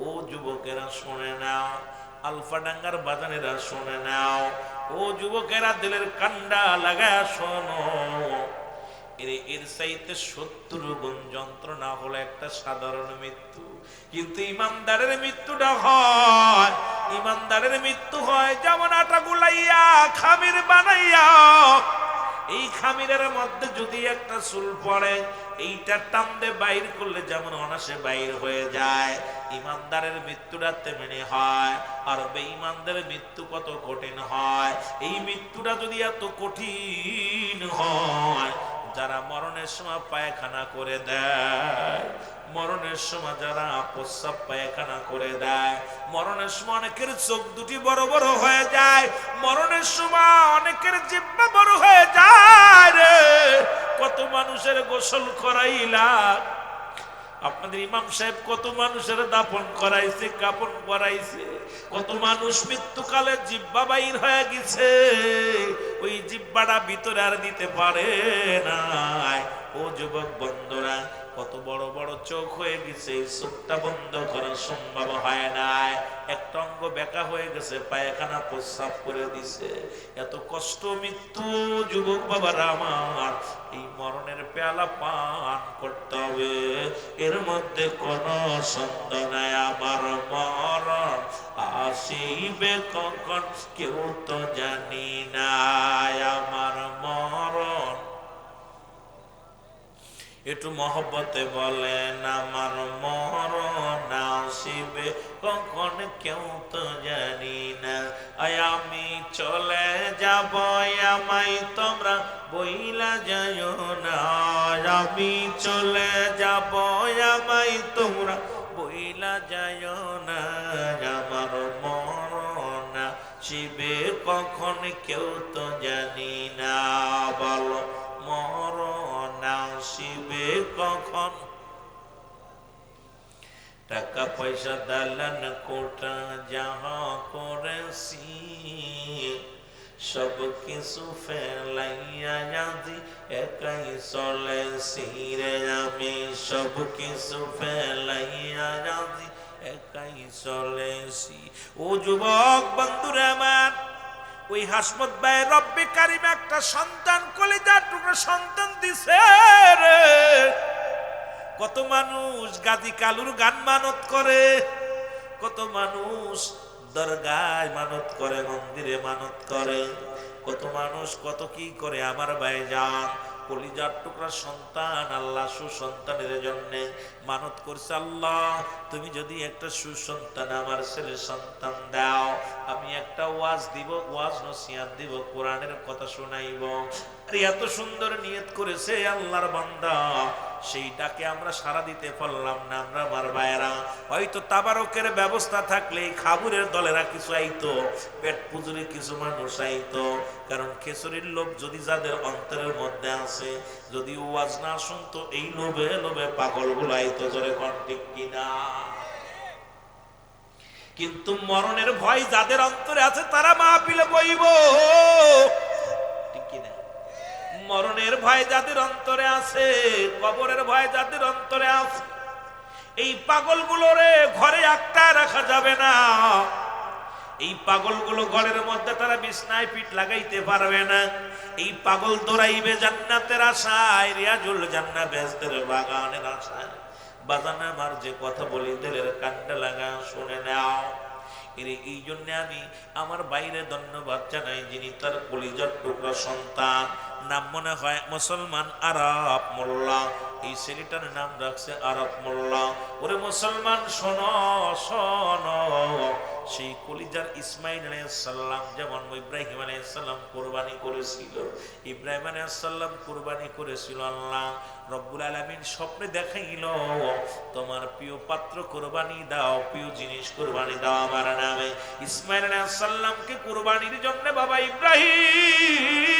ও যুবকেরা শুনে নাও, আলফাডাঙ্গার বাজানেরা শুনে নাও, ও যুবকেরা দিলের কান্ডা লাগায় শোনো, এর চাইতে 70 গুণ যন্ত্রণা হলো একটা সাধারণ মৃত্যু। কিন্তু ইমানদারের মৃত্যুটা হয়, ইমানদারের মৃত্যু হয় যেমন আটা গুলাইয়া খামির বানাইয়া, এই খামিরের মধ্যে যদি একটা চুল পড়ে, এইটা টানতে বাইর করলে যেমন অনাসে বাইর হয়ে যায়, ইমানদারের মৃত্যুটা তেমনি হয়। আর বেঈমানদের মৃত্যু কত কঠিন হয়। এই মৃত্যুটা যদি এত কঠিন হয়, যারা মরণের সময় পায়খানা করে দেয়, মরণের সময় যারা প্রস্রাব পায়খানা করে দেয়, মরণের সময় অনেকের চোখ দুটি বড় বড় হয়ে যায়, মরণের সময় অনেকের জিহ্বা বড় হয়ে যায় রে। কত মানুষের গোসল করাইলা, আপনাদের ইমাম সাহেব কত মানুষের দাফন করাইছে, কাফন করাইছে, কত মানুষ মৃত্যুকালে জিহ্বা বাইর হয়ে গেছে, ওই জিহ্বাটা ভিতরে আর দিতে পারে না। ও যুবক বন্ধুরা, কত বড় বড় চোখ হয়ে গেছে, চোখটা বন্ধ করা সম্ভব হয় নাই, একটা অঙ্গ বেঁকা হয়ে গেছে, পায়খানা প্রস্রাব করে দিছে, এত কষ্ট মৃত্যু। যুবক বাবারা আমার, এই মরণের পেয়ালা পান করতে হবে, এর মধ্যে কোনো সন্দেহ নাই। আমার মরণ আসিবে কখন কেউ তো জানি না, আমার মরণ, একটু মহব্বতে বলেন, আমার মরণ আসিবে কখন কেউ তো জানি না। আমি চলে যাব, আমায় তোমরা বইলা যাইও না, আমি চলে যাব, আমায় তোমরা বইলা যাইও না, আমার মরণ আসিবে কখন কেউ তো জানি না। বলো মরণ আসিবে কখন? টাকা পয়সা দালান কোটা যাহা করেছি, সব কিছু ফেলাইয়া আজি একাই চলেছি রে, আমি সব কিছু ফেলাইয়া আজি একাই চলেছি। ও যুবক বন্ধুরা আমার, ওই হাসমত ভাই রব্বে কারিম একটা সন্তান, কলিজার টুকরো সন্তান দিছে রে। কত মানুষ গাজী কালুর গান মানত করে, কত মানুষ দরগায় মানত করে, মন্দিরে মানত করে, কত মানুষ কত কি করে। আমার ভাইজান কলিজার টুকরা সন্তান আল্লাহ সুসন্তানের জন্য মানত করছে, আল্লাহ তুমি যদি একটা সুসন্তান আমার ছেলে সন্তান দাও, আমি একটা ওয়াজ দিব, ওয়াজ নসিহত দিব, কোরআনের কথা শোনাইব। আর এত সুন্দর নিয়ত করেছে আল্লাহর বান্দা, সেইটাকে আমরা সারা দিতে পারলাম না। আমরা আমার ভাইয়েরা হয়তো তাবারকের ব্যবস্থা থাকলে খাবুরের দলেরা কিছু আইতো, পেট পুজুরে কিছু মানুষ আইতো, কারণ খেসুরির লোভ যদি যাদের অন্তরের মধ্যে আছে, যদি ওয়াজ না শুনতো এই লোভে লোভে পাগল গুলো আইতো। জোরে কোন ঠিক কিনা? কিন্তু মরণের ভয় যাদের অন্তরে আছে তারা মাহফিলে বইব, ঠিক কিনা? মরণের ভয় যাদের অন্তরে আছে, কবরের ভয় যাদের অন্তরে আছে, এই পাগলগুলোরে ঘরে একটা রাখা যাবে না। এই পাগলগুলো ঘরের মধ্যে তারা বিছনায় পিঠ লাগাইতে পারবে না। এই পাগল দৌড়াইবে জান্নাতের আশায়, রিয়াজুল জান্নাত বেহেশতের বাগানের আশায়। বাজান আমার যে কথা বলি দিলের কানটা লাগা শুনে নাও। এই জন্য আমি আমার বাইরে ধন্যবাদ জানাই যিনি তার কলিজার টুকরা সন্তান, নাম মনে হয় মুসলমান আরাফ মোল্লা, এই ছেলেটার নাম রাখছে আরাফ মোল্লা। ওরে মুসলমান শোনো শোনো, সেই কলিজার ইসমাইল আলাইহিস সালাম যেমন ইব্রাহিম আলাইহিস সালাম কুরবানি করেছিল, ইব্রাহিম আলাইহিস সালাম কুরবানি করেছিল, আল্লাহ রব্বুল আলামিন স্বপ্নে দেখাইল তোমার প্রিয় পাত্র কুরবানি দাও, প্রিয় জিনিস কুরবানি দাও আমার নামে। ইসমাইল আলাইহিস সালামকে কুরবানির জন্য বাবা ইব্রাহিম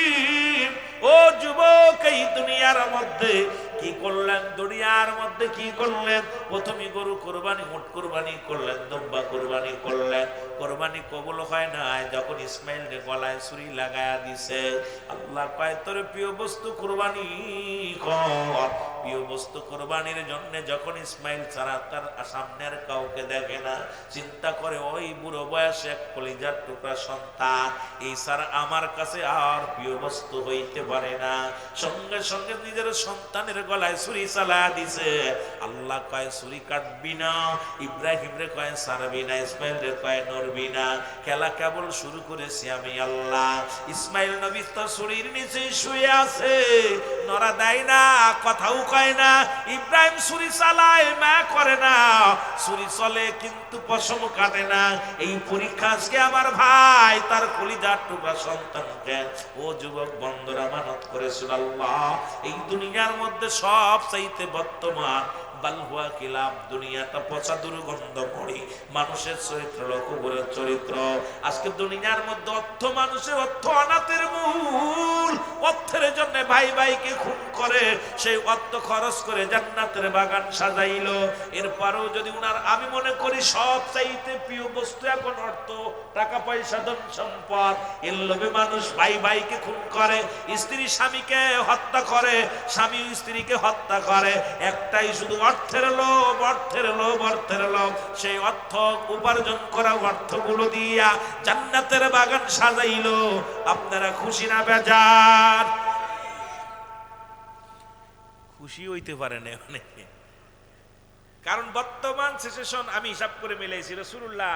ও যুবক এই দুনিয়ার মধ্যে কি করলেন, দুনিয়ার মধ্যে কি করলেন? প্রথমে গরু কোরবানি, উট কোরবানি করলেন, দুম্বা কোরবানি করলেন। কোরবানি কবুল হয় না, যখন ইসমাইলের গলায় ছুরি লাগায়া দিছে, আল্লাহ কয় তোর প্রিয় বস্তু কোরবানি কর। প্রিয় বস্তু কোরবানির জন্য যখন ইসমাইল ছাড়া তার সামনের কাউকে দেখে না, চিন্তা করে ওই বুড়ো বয়সে এক কলিজার টুকরা সন্তান, এই ছাড়া আমার কাছে আর প্রিয় বস্তু হইতে পারে না। সঙ্গে সঙ্গে নিজের সন্তানের গলায় ছুরি চালা দিছে। আল্লাহ কয় ছুরি কাটবি না, ইব্রাহিম রে কয় ছাড়বি না, ইসমাইল রে কয় নড়বি না। খেলা কেবল শুরু করেছি আমি আল্লাহ। ইসমাইল নবী তো ছুরির নিচে শুয়ে আছে, নড়া দেয় না, কথাও কয় না। ইব্রাহিম ছুরি চালায়, মা করে না, ছুরি চলে কিন্তু পশম কাটে না। এই পরীক্ষা আজকে আমার ভাই তার কলিজার টুকরা সন্তানকে ও যুবক বন্ধুরা মানত করেছিল আল্লাহ। এই দুনিয়ার মধ্যে সব চাইতে বর্তমান বালহুয়া কিলাম, দুনিয়াটা পচা দুর্গন্ধ মরি, মানুষের চরিত্র কবরের চরিত্র। আজকে দুনিয়ার মধ্যে অর্থ, মানুষের অর্থ অনাথের মূল। অর্থের জন্য ভাই ভাইকে খুন করে, সেই অর্থ খরচ করে জান্নাতের বাগান সাজাইলো। এরপরেও যদি উনার, আমি মনে করি সব চাইতে প্রিয় বস্তু এখন অর্থ, টাকা পয়সা, ধন সম্পদ। এর লোভে মানুষ ভাই ভাইকে খুন করে, স্ত্রী স্বামীকে হত্যা করে, স্বামী স্ত্রীকে হত্যা করে। একটাই শুধু অর্থের লোভ, অর্থের লোভ, অর্থের লোভ। সেই অর্থ উপার্জন করা অর্থগুলো দিয়া জান্নাতের বাগান সাজাইলো। আপনারা খুশি না বেজার? খুশি হইতে পারেন অনেকে, কারণ বর্তমান সিচুয়েশন আমি হিসাব করে মিলাইছি, রাসূলুল্লাহ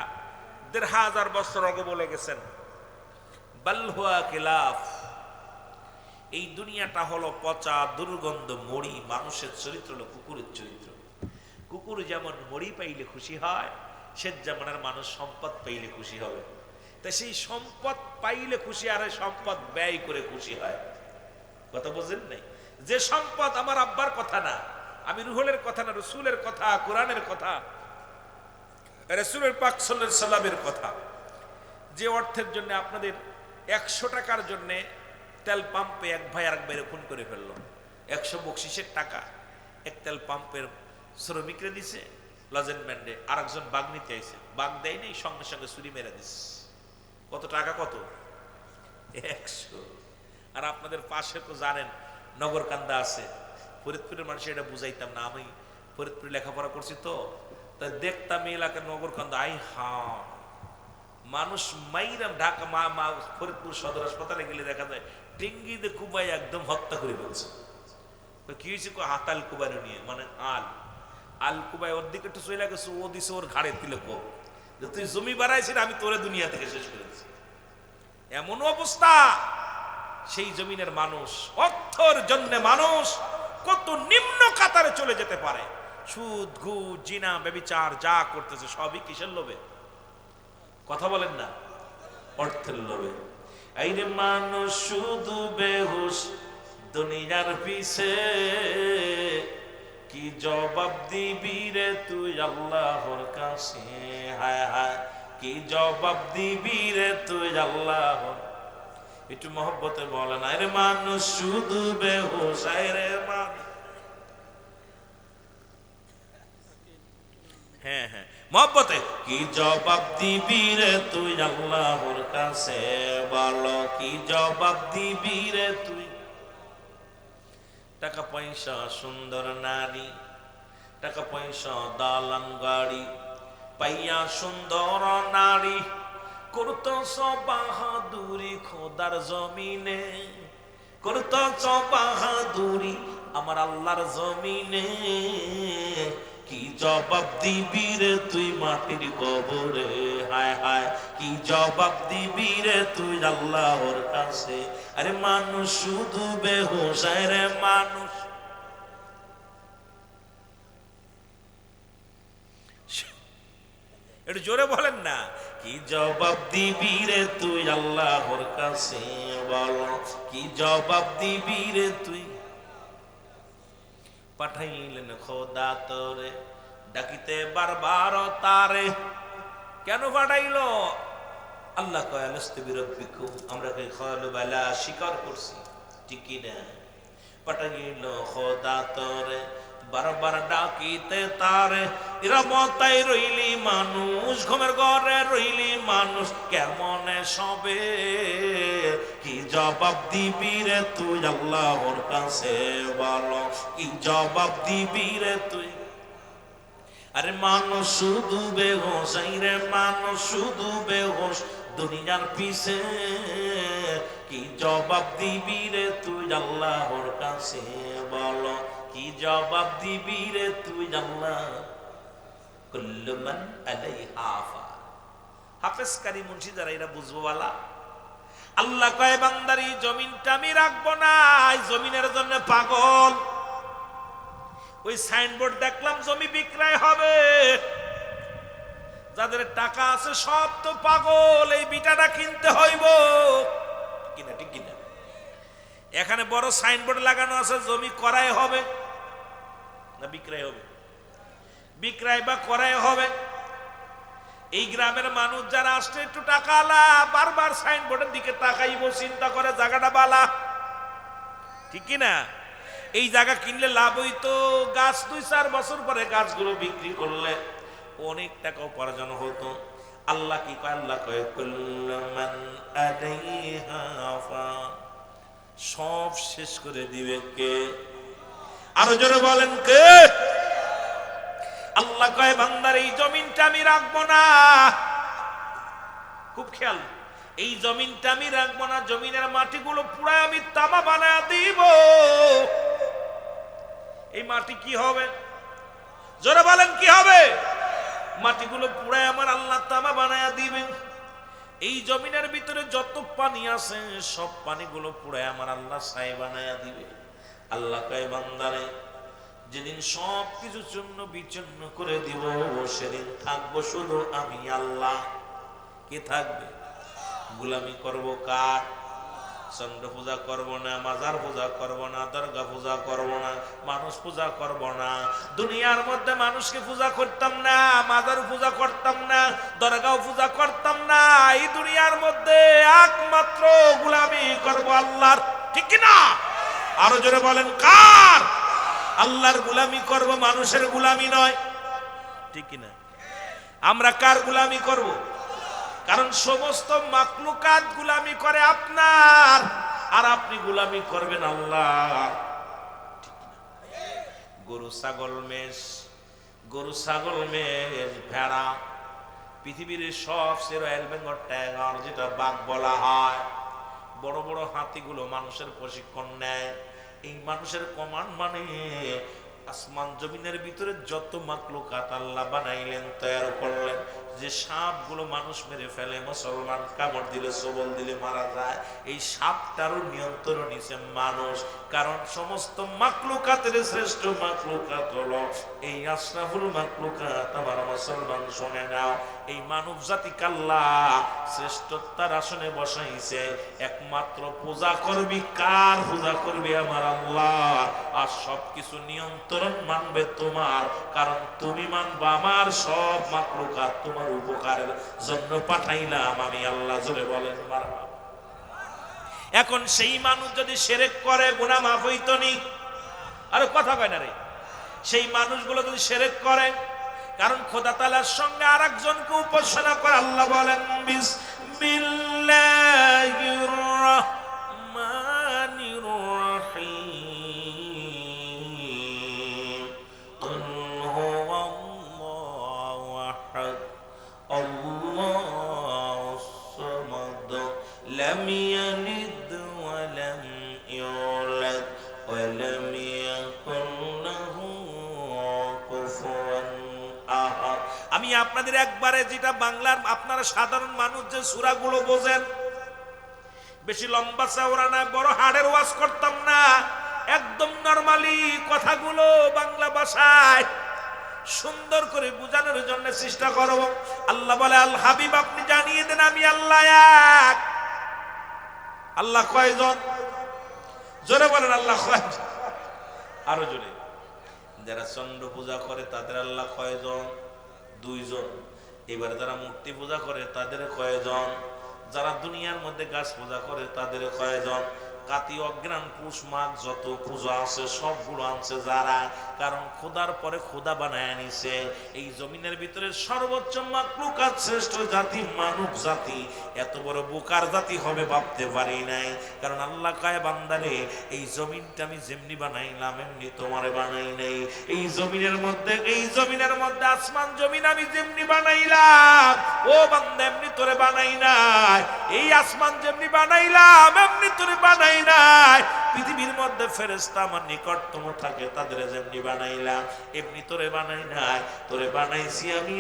১৫০০ বছর আগে বলে গেছেন বাল হুয়া কিলাফ, এই দুনিয়াটা হলো পচা দুর্গন্ধ মরি, মানুষের চরিত্র হলো কুকুরের চরিত্র। কুকুর যেমন মরি পাইলে খুশি হয়, সে যেমন আর মানুষ সম্পদ পাইলে খুশি হবে। তাই সেই সম্পদ পাইলে খুশি, আর সম্পদ ব্যয় করে খুশি হয়। কথা বুঝেন নাই? যে সম্পদ, আমার আব্বার কথা না, আমি রুহুলের কথা না, রসুলের কথা, কোরআনের কথা, রাসূলের পাক সাল্লাল্লাহু আলাইহি সাল্লামের কথা। যে অর্থের জন্য আপনাদের ১০০ টাকার জন্য তেল পাম্পে এক ভাই আরেক ভাইরে খুন করে ফেললো। ১০০ বকশিসের টাকা এক তেল পাম্পের শ্রমিকরে দিছে, লজেনমেন্টে আরেকজন বাগ নিতে আইছে, বাগ দেয় নেই, সঙ্গে সঙ্গে ছুরি মেরে দিছে। কত টাকা? কত? ১০০। আর আপনাদের পাশে তো জানেন নগরকান্দা আছে, ফরিদপুরের মানুষ এটা বুঝাইতাম না, আমি ফরিদপুরে লেখাপড়া করছি তো, তাই দেখতাম এই এলাকার নগরকান্দা, আই হা মানুষ মাইরাম। ঢাকা ফরিদপুর সদর হাসপাতালে গেলে দেখা যায় টেঙ্গিতে কুবাই একদম হত্যা করে ফেলছে। কি হয়েছে? হাতাল কুবাইর নিয়ে, মানে আল আল কুবাই ওর দিকে একটু চলে গেছে, ও দিছে ওর ঘাড়ে তিলক, যে তুই জমি বাড়াইছিস, আমি তোরে দুনিয়া থেকে শেষ করেছি। এমন অবস্থা, সেই জমিনের মানুষ, অর্থের জন্য মানুষ কত নিম্ন কাতারে চলে যেতে পারে। সুদ, ঘুষ, জিনা, ব্যভিচার যা করতেছে সবই কিসের লোভে? কথা বলেন না, অর্থের লোভে। এই রে মানুষ শুধু বেহুশ দুনিয়ার পিছে, কি জবাব দিবি রে তুই আল্লাহর কাছে? হায় হায়, কি জবাব দিবি রে তুই আল্লাহর? একটু মহব্বতে বলে না, রে মানুষ শুধু বেহুশ, রে মানুষ। হ্যাঁ হ্যাঁ, মহব্বতে, কি জবাব দিবি রে তুই আল্লাহর কাছে? বলো, কি জবাব দিবি রে তুই? টাকা পয়সা, সুন্দর নারী, টাকা পয়সা, দালান গাড়ি, পাইয়া সুন্দর নারী করতছ বাহাদুরি খোদার জমিনে, করতছ বাহাদুরি আমার আল্লাহর জমিনে। কি জবাব দিবি রে তুই মাটির কবরে? হায় হায়, কি জবাব দিবি রে তুই আল্লাহর কাছে? আরে মানুষ শুধু বেহুশ, রে মানুষ। একটু জোরে বলেন না, কি জবাব দিবি রে তুই আল্লাহর কাছে? বলো, কি জবাব দিবি রে তুই? পাঠাইলেন খোদা তোরে ডাকিতে বারবার তারে। কেন পাঠাইলো? আল্লাহ কয় আলাস্তু বিরাব্বিকুম, আমরা কে খালু বালা স্বীকার করছি, ঠিক কি না? পাঠাইল খোদা তোরে বারবার ডাকিতে তারে। নিরাপত্তায় রইলি মানুষ, ঘুমের ঘরে রইলি মানুষ, কেমনে সবে? কি জবাব দিবি রে তুই আল্লাহর কাছে? বলো, কি জবাব দিবি রে তুই? আরে মানুষ শুধু বেহুশ, রে মানুষ শুধু বেহুশ দুনিয়ার পিছে। কি জবাব দিবি রে তুই আল্লাহর কাছে? বলো, কি জবাব দিবি রে তুই আল্লাহ? কুল্লু মান আলাইহা ফান। হাফেজ কারি মুন্সি যারা এরা বুঝবো বালা। আল্লাহ কয় বান্দারি জমিনটা আমি রাখবো না, এই জমিনের জন্য পাগল। ওই সাইনবোর্ড দেখলাম জমি বিক্রয় হবে, যাদের টাকা আছে সব তো পাগল, এই বিটাটা কিনতে হইব কিনা, ঠিক কিনা? এখানে বড় সাইনবোর্ড লাগানো আছে জমি ক্রয় হবে না বিক্রয় হবে? বিক্রয় বা ক্রয় হবে। এই গ্রামের মানুষ যারা আসছে একটু টাকা আলা, বারবার সাইনবোর্ডের দিকে তাকাইব, চিন্তা করে জায়গাটা বালা, ঠিক কিনা? এই জায়গা কিনলে লাভ হইতো, গাছ 2-4 বছর পরে গাছগুলো বিক্রি করলে অনেক টাকা উপার্জন হতো। আল্লাহ কি কয়? আল্লাহ কয় কুল্লু মান আলাইহা ফান, সব শেষ করে দিবে কে? আরো জোরে বলেন কে? আল্লাহ কয় বান্দার এই জমিনটা আমি রাখবো না। খুব খেয়াল, এই জমিনটা আমি রাখবো না, জমিনের মাটিগুলো পুরাই আমি তামা বানায় দিব। এই মাটি কি হবে? জোরে বলেন কি হবে? মাটিগুলো পুরাই আমার আল্লাহ তামা বানায় দিবেন। এই জমিনের ভিতরে যত পানি আছে সব পানিগুলো পুরাই আমার আল্লাহ ছাই বানায় দিবে। আল্লাহ কয় বান্দারে যেদিন সব কিছুর জন্য বিচ্ছিন্ন করে দিব, সেদিন থাকবো শুধু আমি আল্লাহ। কে থাকবে? গোলামি করব কার? চন্দ্র পূজা করব না, মাজার পূজা করব না, দরগা পূজা করব না, মানুষ পূজা করব না। দুনিয়ার মধ্যে মানুষকে পূজা করতাম না, মাজার পূজা করতাম না, দরগাও পূজা করতাম না। এই দুনিয়ার মধ্যে একমাত্র গোলামি করব আল্লাহর, ঠিক কি না? আরো জোরে বলেন কার? আল্লাহর গোলামি করব, মানুষের গোলামি নয়, ঠিক কি না? আমরা কার গোলামি করব? কারণ সমস্ত মাখলুকাত গোলামি করে আপনার, আর আপনি গোলামি করবেন আল্লাহ। গরু ছাগল মেষ, গরু ছাগল মেষ ভেড়া, পৃথিবীর সবচেয়ে রয়্যাল বেঙ্গল টাইগার যেটা বাঘ বলা হয়, বড় বড় হাতিগুলো মানুষের প্রশিক্ষণ নেয়। এই মানুষের কমান্ড মানে আসমান জমিনের ভিতরে যত মাকলুকাত আল্লাহ বানাইলেন, তৈরি করলেন, যে সাপগুলো মানুষ মেরে ফেলে, মুসলমান কামড় দিলে সবল দিলে মারা যায়, এই সাপটারও নিয়ন্ত্রণ নিছে মানুষ। কারণ সমস্ত মাকলুকাতের শ্রেষ্ঠ মাকলুকাত হলো এই আশরাফুল মাকলুকাত। আমার মুসলমান শুনে নাও, এই মানব জাতি আল্লাহ শ্রেষ্ঠতার আসনে বসাইছে। একমাত্র পূজা করবি কার? পূজা করবি আমার আল্লাহ। আর সবকিছু নিয়ন্ত্রণ মানবে তোমার, কারণ তুমি মানবা আমার। সব মাকলুকাত তোমার উপকারের জন্য পাঠাইলাম আমি আল্লাহ। জোরে বলেন মারহাবা। এখন সেই মানুষ যদি শিরক করে গুনাহ মাফ হইতো নি? আরে কথা কয় না রে। সেই মানুষগুলো যদি শিরক করে, কারণ খোদা তাআলার সঙ্গে আরেকজনকে উপাসনা করে, আল্লাহ বলেন বিসমিল্লাহির রাহমানির রাহিম কুল হুয়াল্লাহু আহাদ আল্লাহুস সামাদ লাম ইয়ালিদ ওয়া লাম ইউলাদ ওয়া লাম ইয়াকুল লাহু কুফুয়ান আহাদ। আমি আপনাদের একবারে যেটা বাংলার আপনারা সাধারণ মানুষ যে সূরাগুলো বোঝেন, বেশি লম্বা চওড়া না, বড় হাড়ের ওয়াজ করতাম না, একদম নরমালি কথাগুলো বাংলা ভাষায় সুন্দর করে বোঝানোর জন্য চেষ্টা করব। আল্লাহ বলে, আল হাবিব আপনি জানিয়ে দেন আমি আল্লাহ এক। আল্লাহ কয়জন? জোরে বলেন আল্লাহ কয়জন? আরো জোরে। যারা চন্দ্র পূজা করে তাদের আল্লাহ কয়জন? দুইজন। এবার যারা মূর্তি পূজা করে তাদের কয়জন? যারা দুনিয়ার মধ্যে গাছ পূজা করে তাদের কয়জন? কাতি অগ্রাণ পুষ মাঘ যত পূজা আছে সবগুলো আনছে যারা, কারণ খোদার পরে খোদা বানায় নিছে। এই জমিনের ভিতরে সর্বোচ্চ মাকলুকাত শ্রেষ্ঠ জাতি মানব জাতি। এত বড় বোকার জাতি হবে ভাবতে পারি নাই। কারণ আল্লাহ কয় বান্দারে, এই জমিনটা আমি যেমনি বানাইলাম এমনি তোমারে বানাই নাই। এই জমিনের মধ্যে আসমান জমিন আমি যেমনি বানাইলাম ও বান্দা এমনি তোরে বানাই নাই। এই আসমান যেমনি বানাইলাম এমনি তোরে বানাই নাই। পৃথিবীর মধ্যে ফেরেশতা আমার নিকটতম থাকে, তাদের যেমনি বানাইলাম এমনি তোরে বানাই নাই। তোরে বানাইছি আমি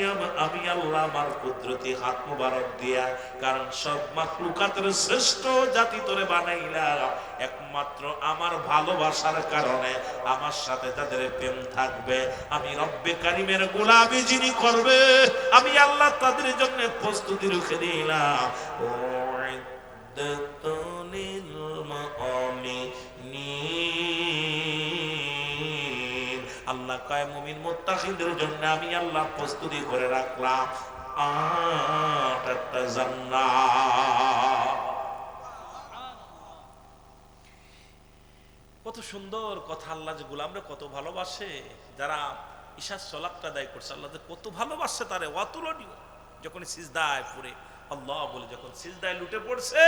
আল্লাহ আমার কুদরতি হাত মুবারক দিয়া। কারণ সব মাখলুকাতের শ্রেষ্ঠ জাতি তোরে বানাইলাম একমাত্র আমার ভালোবাসার কারণে। আমার সাথে তাদের প্রেম থাকবে, আমি রব্বে কারিমের গোলামি যিনি করবে আমি আল্লাহ তাদের জন্য প্রস্তুতি রেখে দিলাম। আল্লাহ কয় মুমিন মুত্তাকিদের জন্য আমি আল্লাহ প্রস্তুতি করে রাখলাম 8টা জান্নাত। কত সুন্দর কথা! আল্লাহ যে গোলামরে কত ভালোবাসে। যারা ঈশার সালাতটা আদায় করছে আল্লাহ কত ভালোবাসে তারে, অতুলনীয়। যখন সিজদায় পড়ে আল্লাহ বলে, যখন সিজদায় লুটে পড়ছে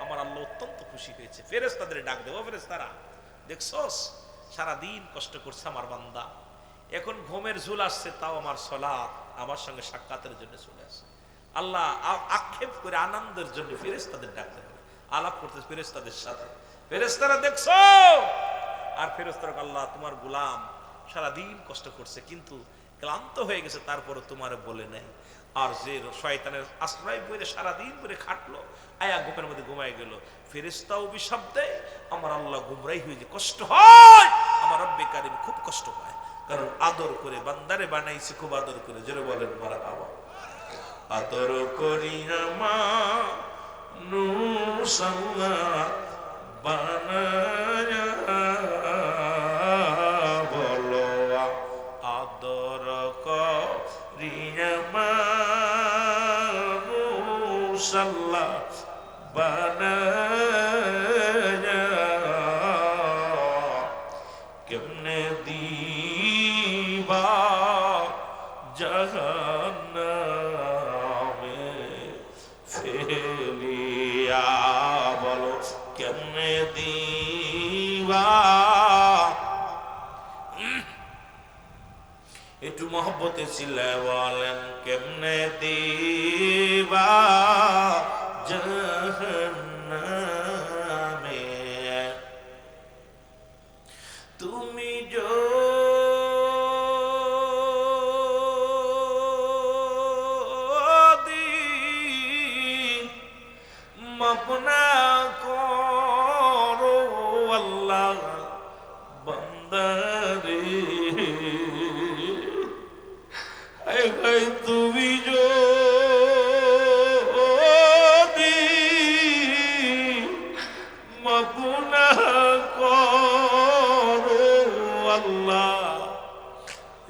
আমার আল্লাহ অত্যন্ত খুশি হয়েছে। ফেরেশতাদের ডাক দেবো, ফেরেশতারা দেখছস সারাদিন কষ্ট করছে আমার বান্দা, এখন ঘুমের ঝুল আসছে, তাও আমার সালাত আমার সঙ্গে সাক্ষাতের জন্য চলে আসে। আল্লাহ আক্ষেপ করে আনন্দের জন্য ফেরেশতাদের ডাকতে হবে, আলাপ করতে ফেরেশতাদের সাথে। ফেরেশতারা দেখছো, আর ফেরেশতারা আল্লাহ তোমার গোলাম সারাদিন কষ্ট করছে কিন্তু ক্লান্ত হয়ে গেছে, তারপরে তোমার বলে নাই। আর যে শয়তানের আশ্রয় পড়ে সারাদিন পরে খাটলো, আয়া ঘুমের মধ্যে ঘুমায় গেল, ফেরেশতা অভিশাপ দেয় আমার আল্লাহ গুমরাই হয়ে যে কষ্ট হয়, আমার রব্বে কারিম খুব কষ্ট হয়। কারণ আদর করে বান্দারে বানাইছে, খুব আদর করে। জোরে বলেন মারহাবা। আদর করি মানুষ আল্লাহ বানায়া, বলো আদর করি মানুষ আল্লাহ বানায়া, কেমনে দিবা জাহান্নামে ফেলিয়া, বলো কেমনে দিবা। একটু মহব্বতে চিল্লায় বলেন, কেমনে দিবা জাহান্নামে। না করো আল্লাহ বান্দারে, তুমি যদি মাফ না করো আল্লাহ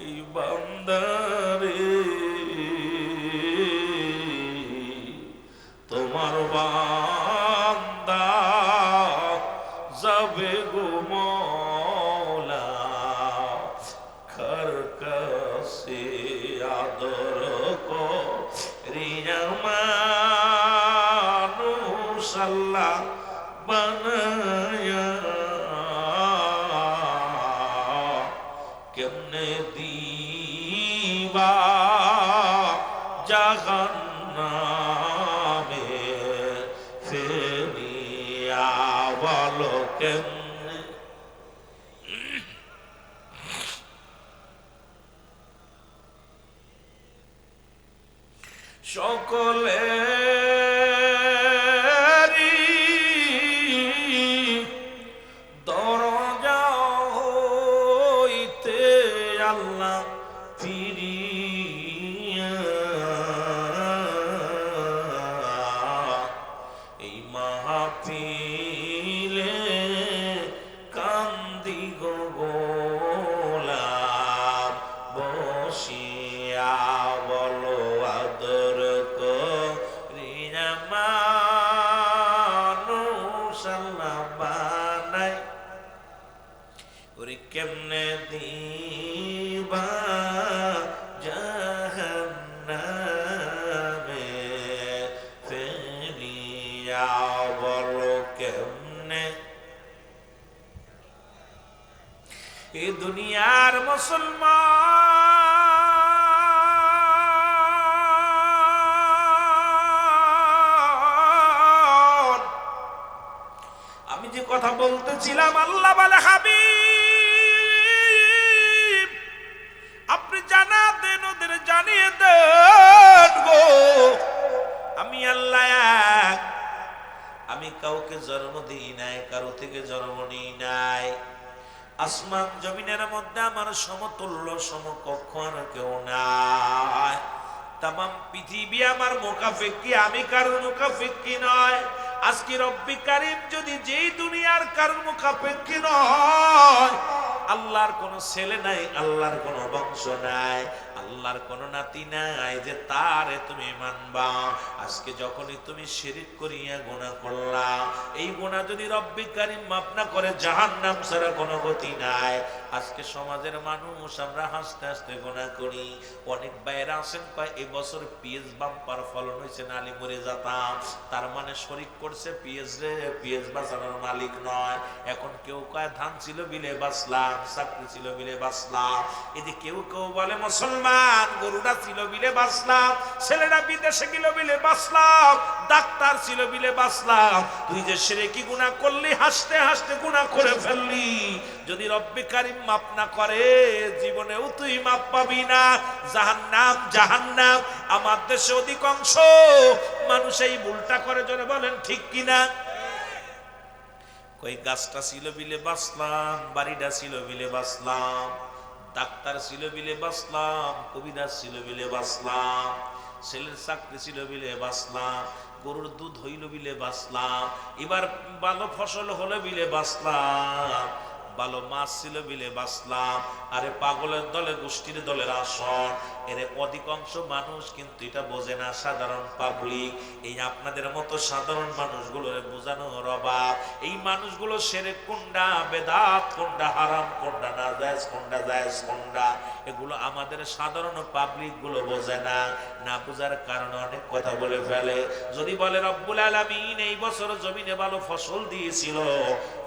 এই বান্দারে, তোমার বান্দা যাবে গো মওলা কার কাছে আদর করিয়া মানুষ আল্লাহ বানায়া, কেমনে দিবা জাহান্নামে ফেলিয়া, বলো কেমনে। সকলেরই দরজা হইতে আল্লাহ ফিরিয়া এই মাহফিলে কান্দি গো গোলাম বসিয়া, বলো আদর করিয়া মানুষ আল্লাহ বানাই, ওরে কেমনে দিবা জাহান্নামে ফেলিয়া, বলো কেমনে। এই দুনিয়ার মুসলমান, আমি যে কথা বলতেছিলাম, আল্লাহ বলে হাবিব আপনি জানা দেন, ওদের জানিয়ে দেন গো আমি আল্লাহ এক, আমি কাউকে জন্ম দিই নাই, কারো থেকে জন্ম নিই নাই, আসমান জমিনের মধ্যে আমার সমতুল্য সমকক্ষ আর কেউ নাই, তামাম পৃথিবী আমার মুখাফেক্ষি, আমি কারোর মুখাফেক্ষি নয়। আজকে রব্বি কারীম যদি যেই দুনিয়ার কারোর মুখাপেক্ষী নয়, আল্লাহর কোনো ছেলে নাই, আল্লাহর কোনো বংশ নাই, আল্লাহর কোনো নাতি নাই যে তারে তুমি মানবা। আজকে যখনই তুমি শিরিক করিয়া গুনাহ করলা, এই গুনাহ যদি রব্বি কারীম মাফ না করে জাহান্নাম ছাড়া কোনো গতি নাই। আজকে সমাজের মানুষ আমরা হাসতে হাসতে গুনাহ করি। অনেক বাইরে আছেন কয় এই বছর পিএস বাম্পার ফলন হয়েছে, নালি মরে যেতাম, তার মানে শরিক করছে পিএস রে, পিএস বাঁচানোর মালিক নয়। এখন কেউ কয় ধান ছিল বিলে বাঁচলাম, চাকরি ছিল বিলে বাঁচলাম, এদিকে কেউ কেউ বলে মুসলমান গরুটা ছিল বিলে বাঁচলাম, ছেলেটা বিদেশে গেল বিলে বাঁচলাম, ডাক্তার ছিল বিলে বাঁচলাম। তুই যে শিরকি গুনাহ করলি, হাসতে হাসতে গুনাহ করে ফেললি, যদি রব্বি কারীম মাফ না করে জীবনেও তুই মাফ পাবি না। জাহান্নাম জাহান্নাম। আমার দেশে অধিকাংশ মানুষ এই ভুলটা করে, জোরে বলেন ঠিক কিনা। কই গাছটা ছিল বিলে বাঁচলাম, বাড়িটা ছিল বিলে বাঁচলাম, ডাক্তার ছিল বিলে বাঁচলাম, কবিরাজ ছিল বিলে বাঁচলাম, ছেলের চাকরি ছিল বিলে বাঁচলাম, গরুর দুধ হইল বিলে বাঁচলাম, এবার ভালো ফসল হলো বিলে বাঁচলাম, ভালো মাছ ছিল বিলে বাঁচলাম। আরে পাগলের দলে গোষ্ঠীর দলের আসন, এর অধিকাংশ মানুষ কিন্তু এটা বোঝে না। সাধারণ পাবলিক, এই আপনাদের মতো সাধারণ মানুষগুলো বোঝানোর অভাব। এই মানুষগুলো শিরক কোনটা, বেদাত কোনটা, হারাম কোনটা, নাজায়েজ কোনটা, জায়েজ কোনটা, এগুলো আমাদের সাধারণ পাবলিক গুলো বোঝে না। না বোঝার কারণে অনেক কথা বলে ফেলে। যদি বলে রব্বুল আলামিন এই বছর জমিনে ভালো ফসল দিয়েছিল,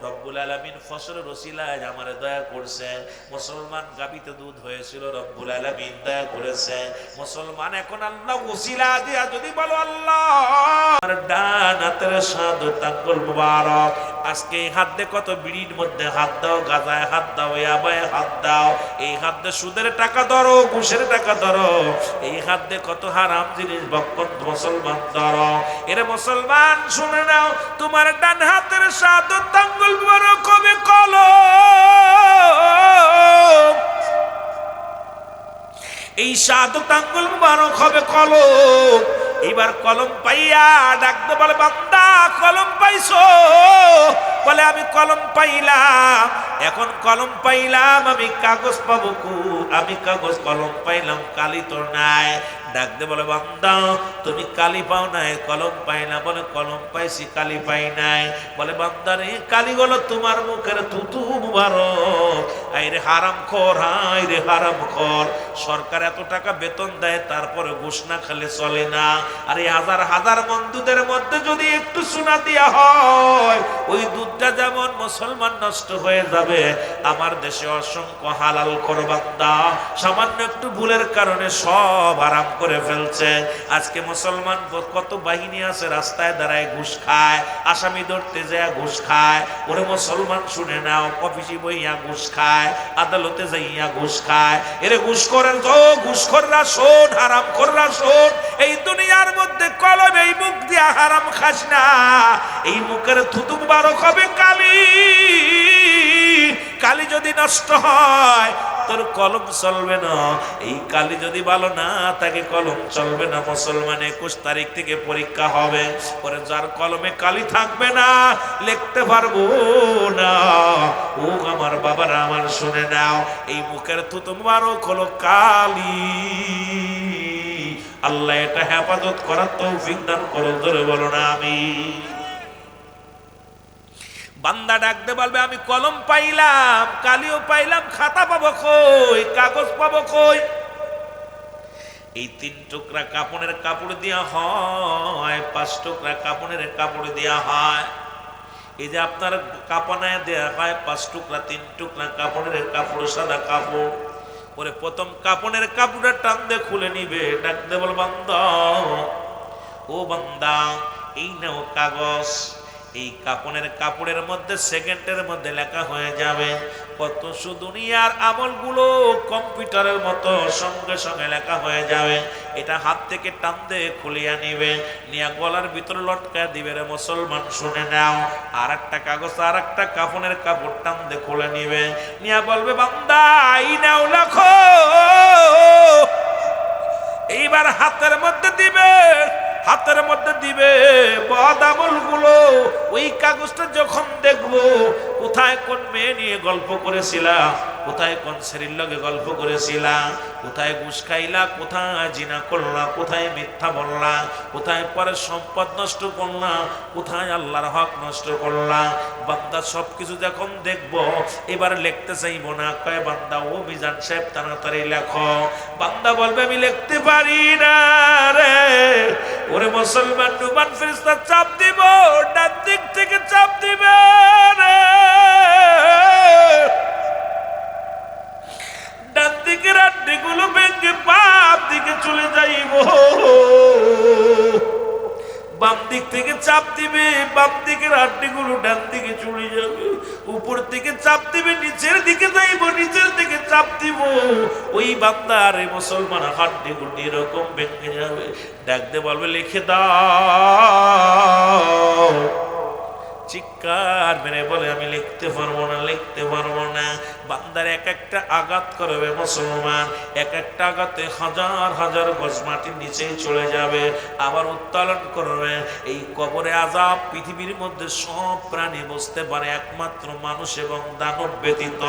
রব্বুল আলামিন ফসলের ওসিলায় আমারে দয়া করছে, মুসলমান গাবিতে দুধ হয়েছিল, রব্বুল আলামিন দয়া করেছে, মুসলমান এখন আল্লাহ ওসিলা দিয়া যদি বলো আল্লাহ ডান হাতের সাধু তাকল মুবারক আজকে এই হাত দিয়ে কত বিড়ির মধ্যে হাত দাও, গাজায় হাত দাও, ইয়াবায় হাত দাও, এই হাত দিয়ে সুদের টাকা ধরো, ঘুষের টাকা ধরো, এই হাত দিয়ে কত হারাম জিনিস ভক্ষণ মুসলমান ধরো। এরে মুসলমান শুনে নাও, তোমার ডান হাতের শাহাদাত আঙ্গুল মোবারক হবে কলম, এই শাহাদাত আঙ্গুল মোবারক হবে কলম। এবার কলম পাইয়া ডাকতে বলে, বান্দা কলম পাইছো? বলে আমি কলম পাইলাম। এখন কলম পাইলাম, আমি কাগজ পাবো কু? আমি কাগজ কলম পাইলাম, কালি তো নাই। ডাকতে বলে, বান্দা তুমি কালি পাও নাই, কলম পাই না? বলে কলম পাইছি, কালি পাই নাই। বলে বান্দা রে, কালি গুলো তোমার মুখের থুতু মুবারক। আইরে হারাম খোর, হাইরে হারাম খোর, সরকার এত টাকা বেতন দেয়, তারপরে ঘুষ না খেলে চলে না। আর এই হাজার হাজার মন দুধের মধ্যে যদি একটু সোনা দিয়া হয়, ওই দুধটা যেমন মুসলমান নষ্ট হয়ে যাবে। আমার দেশে অসংখ্য হালাল খোর বান্দা সামান্য একটু ভুলের কারণে সব আরাম করে ফেলছে। আজকে মুসলমান কত বাহিনী আছে, রাস্তায় দাঁড়ায় ঘুষ খায়, আসামি ধরতে যায় ঘুষ খায়। ওরে মুসলমান শুনে নাও, অফিসে বইয়া ঘুষ খায়, আদালতে যাইয়া ঘুষ খায়। এরে ঘুষ করেন তো, ঘুষখোররা শোন, হারাম খোররা শোন, এই দুনিয়ার মধ্যে কলম, এই মুখ দিয়া হারাম খাস না। এই মুখের থুতু মুবারক হবে কালি। কালি যদি নষ্ট হয়, তোর কলম চলবে না। এই কালি যদি ভালো না থাকে, কলম চলবে না। মুসলমান 21 তারিখ থেকে পরীক্ষা হবে, পরে যার কলমে কালি থাকবে না, লিখতে পারবো না। ও আমার বাবারা, আমার শুনে নাও, এই মুখের থুতু মুবারক হলো কালি। আল্লাহ এটা হেফাজত করার তৌফিক দান করো, ধরে বলো না আমি। বান্দা ডাকতে বলবে, আমি কলম পাইলাম, কালিও পাইলাম, খাতা পাবো কই, কাগজ পাবো কই? এই 3 টুকরা কাপড়ের কাপড় দেওয়া হয়, 5 টুকরা কাপড়ের কাপড় দেওয়া হয়। এই যে আপনার কাপড়ায় দেওয়া হয় 5 টুকরা, 3 টুকরা কাপড়ের কাপড়, সাদা কাপড়। পরে প্রথম কাপড়ের কাপড়ের টান দিয়ে খুলে নিবে, ডাকতে বল, বান্দা ও বান্দা, এই নাও কাগজ। এই কাপড়ের কাপড়ের মধ্যে সেকেন্ডের মধ্যে লেখা হয়ে যাবে কত দুনিয়ার আমলগুলো, কম্পিউটারের মতো সঙ্গে সঙ্গে লেখা হয়ে যাবে। এটা হাত থেকে টান দিয়ে খুলিয়া নিবে, নিয়া গলার ভিতরে লটকা দিবে। রে মুসলমান শুনে নাও, আর একটা কাগজ, আর একটা কাপড়ের কাপড় টান দিয়ে খুলে নিবে, নিয়া বলবে, বান্দা এই নাও লেখো। এইবার হাতের মধ্যে দিবে, হাতের মধ্যে দিবে বদ আমলগুলো। ওই কাগজটা যখন দেখবো, কোথায় কোন মেয়ে নিয়ে গল্প করেছিলা, কোথায় কোন ছেলের লগে গল্প করেছিলা, কোথায় ঘুষ খাইলা, কোথায় জিনা করলা, কোথায় মিথ্যা বললা, কোথায় পরে সম্পদ নষ্ট করলা, কোথায় আল্লাহর হক নষ্ট করলা। বান্দা সবকিছু যখন দেখবো, এবার লিখতে চাইবো না, কয় বান্দা ও মিজান সাহেব তাড়াতাড়ি লেখো। বান্দা বলবে, আমি লিখতে পারি না রে। ওরে মুসলমান, নুমান ফেরেশতা চাপ দিব, ডান দিক থেকে চাপ দিবে রে। ডান দিকের আড্ডিগুলো ভেঙে বাম দিকে চলে যাইব। বাম দিক থেকে চাপ দিবে, বাম দিকের আড্ডিগুলো ডান দিকে চলে যাবে। উপর থেকে চাপ দিবে, নিচের দিকে যাইব, নিচের দিকে চাপ দিব। ওই বান্দার এই মুসলমান হাড্ডিগুলো এরকম ভেঙে যাবে। ডাকতে বলবে, লিখে দাও। চিৎকার মেরে বলে, আমি লিখতে পারবো না, লিখতে পারবো না। বান্দার এক একটা আঘাত করবে মুসলমান, এক একটা আঘাতে হাজার হাজার গজ মাটির নিচে চলে যাবে, আবার উত্তোলন করবে। এই কবরে আযাব পৃথিবীর মধ্যে সব প্রাণী বুঝতে পারে, একমাত্র মানুষ এবং দানব ব্যতীত।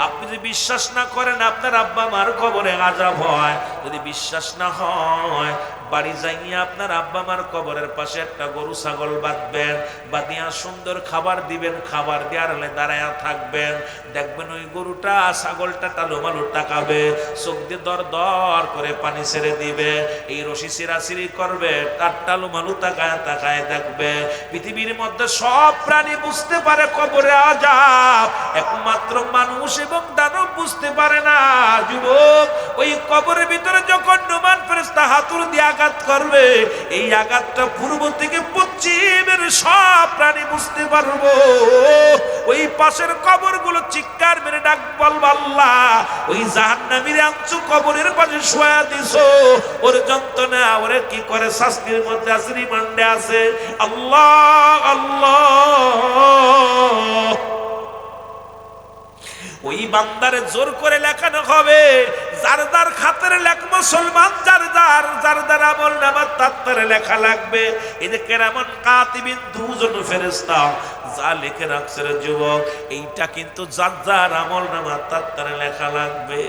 আপনি যদি বিশ্বাস না করেন আপনার আব্বা মার কবরে আযাব হয়, যদি বিশ্বাস না হয়, বাড়ি যাইয়া আপনার আব্বা মার কবরের পাশে একটা গরু ছাগল বাঁধবেন, বাঁধিয়া সুন্দর খাবার দিবেন, খাবার দেওয়ার দাঁড়ায়া থাকবেন। দেখবেন ওই গরুটা ছাগলটা টালুমালু তাকাবে, চোখ দিয়ে দর দর করে পানি ছেড়ে দিবে, এই রশি চিরাচিরি করবে, তার টালুমালু তাকায় তাকায় দেখবে। পৃথিবীর মধ্যে সব প্রাণী বুঝতে পারে কবরে আযাব, একমাত্র মানুষ এবং দানব বুঝতে পারে না। যুবক, ওই কবরের ভিতরে যখন নুমান ফেরেশতা হাতুড় দিয়া আঘাত করবে, এই আঘাতটা পূর্ব থেকে পশ্চিমের সব প্রাণী বুঝতে পারবো। ওই পাশের কবরগুলো চিৎকার মেরে ডাক বলবো, আল্লাহ ওই জাহান্নামীর আনছু কবরের পাশে শোয়া দিছো, ওর যন্ত্রণা ওরে কি করে শাস্তির মধ্যে আছে, রিমান্ডে আছে। আল্লাহ আল্লাহ, ওই বান্দারে জোর করে লেখানো হবে, যার যার খাতের লেখ মুসলমান, যার যার আমল নামার তার লেখা লাগবে। এদের কেরামান কাতিবিন দুজন ফেরেশতা যা লিখে রাখছে রে যুবক, এইটা কিন্তু যার যার আমল নামার তার লেখা লাগবে।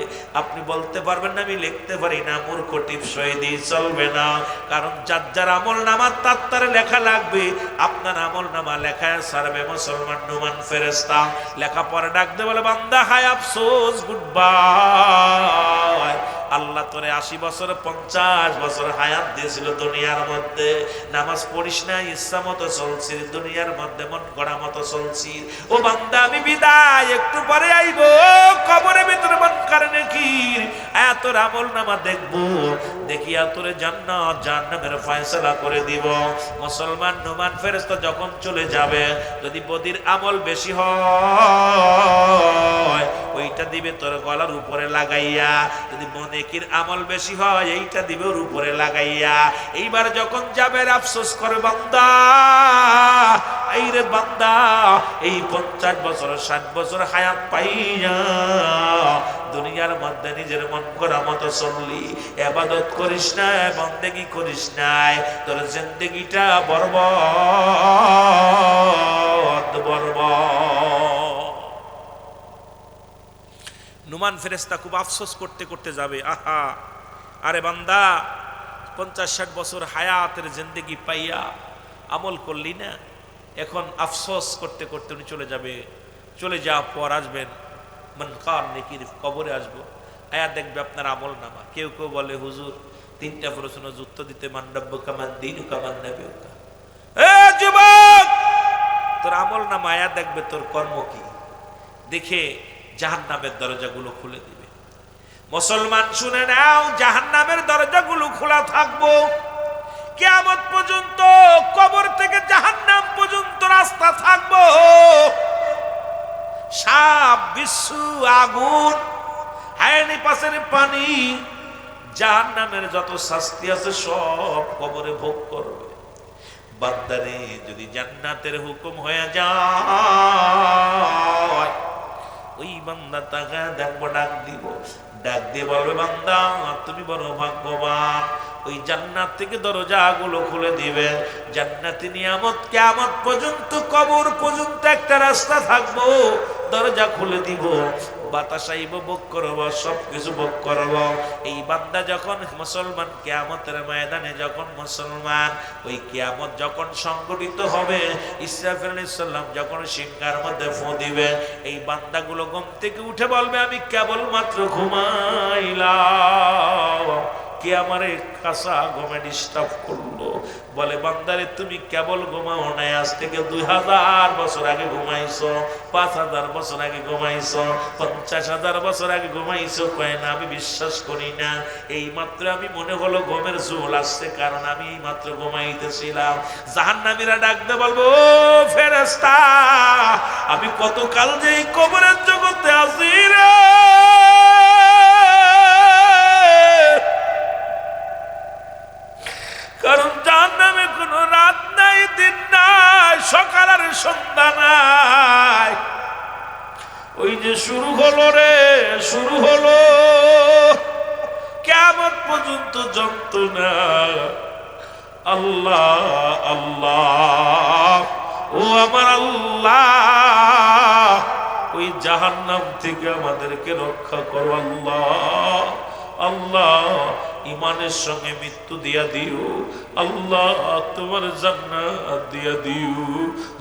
আপনি বলতে পারবেন না আমি লিখতে পারি না, মূর্খ টিপসই দিয়ে চলবে না, কারণ যার যার আমল নামার তার লেখা লাগবে। আপনার আমল নামা লেখায় সারবে মুসলমান নুমান ফেরেশতা। লেখা পরে ডাকতে বলে, বান্দা হায় আফসোস, গুড বাই। আল্লাহ তোরে 80 বছর 50 বছর হায়াত দিয়েছিল দুনিয়ার মধ্যে, নামাজ পড়িস না, ইচ্ছা মতো চলছি দুনিয়ার মধ্যে, মন গড়া মতো চলছি। ও বান্দা আমি বিদায়, একটু পরে আইব, কবরের ভিতরে মন করে নাকি তোর আমল নামা দেখবো, দেখিয়া তোরে জান্নাত জাহান্নামের ফয়সালা করে দিব। মুসলমান নুমান ফেরেশতা যখন চলে যাবে, যদি বদির আমল বেশি হয় ওইটা দিবে তোর গলার উপরে লাগাইয়া, যদি নেকির আমল বেশি হয় এইটা দিবে ওর উপরে লাগাইয়া। এইবার যখন যাবে আফসোস করে বান্দা, এই রে বান্দা এই 50 বছর 60 বছর হায়াত পাইয়া দুনিয়ার মধ্যে নিজের মন করা মতো চললি, ইবাদত করিস না, বন্দেগি করিস নাই, তোর জিন্দেগিটা বরবাদ বরবাদ। নুমান ফেরেশতা খুব আফসোস করতে করতে যাবে, আহা আরে বান্দা 50-60 বছর হায়াতের জিন্দেগি পাইয়া আমল করলি না, এখন আফসোস করতে করতে উনি চলে যাবে। চলে যাওয়ার পর আসবেন মনকার নেকির কবরে আসবো, আয়া দেখবে আপনার আমল নামা। কেউ কেউ বলে হুজুর 3টা প্রশ্ন যুক্ত দিতে, মান্ডব্য কামান দিন কামান নেবে, এ যুবক তোর আমল নামা আয়া দেখবে তোর কর্ম কি, দেখে জাহান্নামের দরজাগুলো খুলে দিবে। মুসলমান শুনে নাও, জাহান্নামের দরজাগুলো খোলা থাকবো কিয়ামত পর্যন্ত, কবর থেকে জাহান্নাম পর্যন্ত রাস্তা থাকবো। সাপ, বিচ্ছু, আগুন, হায়নি পাশের পানি, জাহান্নামের যত শাস্তি আছে সব কবরে ভোগ করবে। বান্দারে যদি জান্নাতের হুকুম হয়ে যায়, ওই বান্দা তাকে দেখবো, ডাক দিব, ডাক দিয়ে বলবে বান্দা তুমি বড় ভাগ্যবান, ওই জান্নাত থেকে দরজাগুলো খুলে দিবে। জান্নাতি নিয়ামত কিয়ামত পর্যন্ত, কবর পর্যন্ত একটা রাস্তা থাকবো, দরজা খুলে দিব, বাতাস আইব, ভোগ করব, সবকিছু ভোগ করব। এই বান্দা যখন মুসলমান কিয়ামতের ময়দানে, যখন মুসলমান ওই কিয়ামত যখন সংগঠিত হবে, ইসরাফিল আলাইহিস সালাম যখন সিংহার মধ্যে ফু দিবে, এই বান্দাগুলো ঘুম থেকে উঠে বলবে আমি কেবল মাত্র ঘুমাইলাম, কে আমারে কাঁচা ঘুমে ডিস্টার্ব করলো। বলে বান্দারে তুমি কেবল ঘুমাও নাই, আজ থেকে 2000 বছর আগে ঘুমাইছো, 5000 বছর আগে ঘুমাইছো, 50,000 বছর আগে ঘুমাইছো। কয় না আমি বিশ্বাস করি না, এই মাত্র আমি মনে হলো ঘুমের ঝোল আসছে, কারণ আমি এই মাত্র ঘুমাইতেছিলাম। জাহান্নামীরা ডাকতে বলবো, ও ফেরেশতা আমি কতকাল যে এই কবরের জগতে আছি রে, কারণ জাহান্নামে কোনো রাত নাই, দিন নাই, সকাল আর সন্ধ্যা নাই। ওই যে শুরু হলো রে, শুরু হলো কিয়ামত পর্যন্ত যন্ত্রণা। আল্লাহ আল্লাহ, ও আমার আল্লাহ, ওই জাহান্নাম থেকে আমাদেরকে রক্ষা করো আল্লাহ। আল্লাহ ইমানের সঙ্গে মৃত্যু দিয়া দিও, আল্লাহ তোমার জান্নাত দিয়া দিও।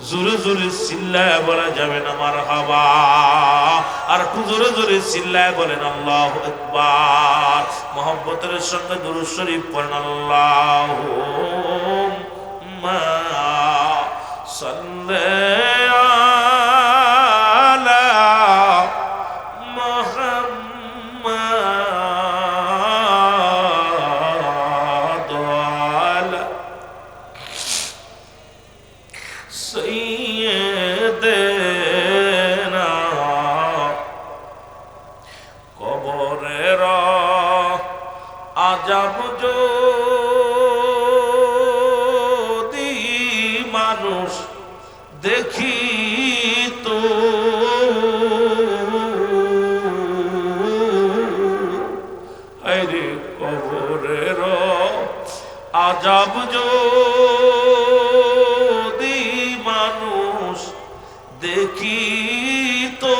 জোরে জোরে চিল্লায় বলা যাবে না মারহাবা, আর একটু জোরে জোরে চিল্লায় বলেন আল্লাহু আকবার। মুহাব্বতের সঙ্গে দুরূদ শরীফ পড়েন, আল্লাহুম্মা সাল্লি দেখি তো আরে কবরের আজাব যদি মানুষ দেখি তো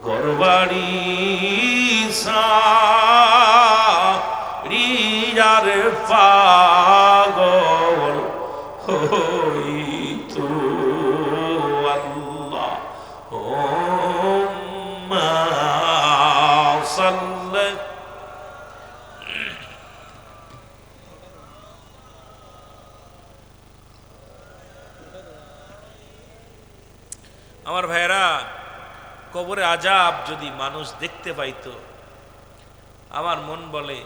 ঘরবাড়ি সারিয়ার পাগল হইতো আল্লাহ আমার ভাইরা কবরে আজাব যদি মানুষ দেখতে পাইতো আমার মন বলে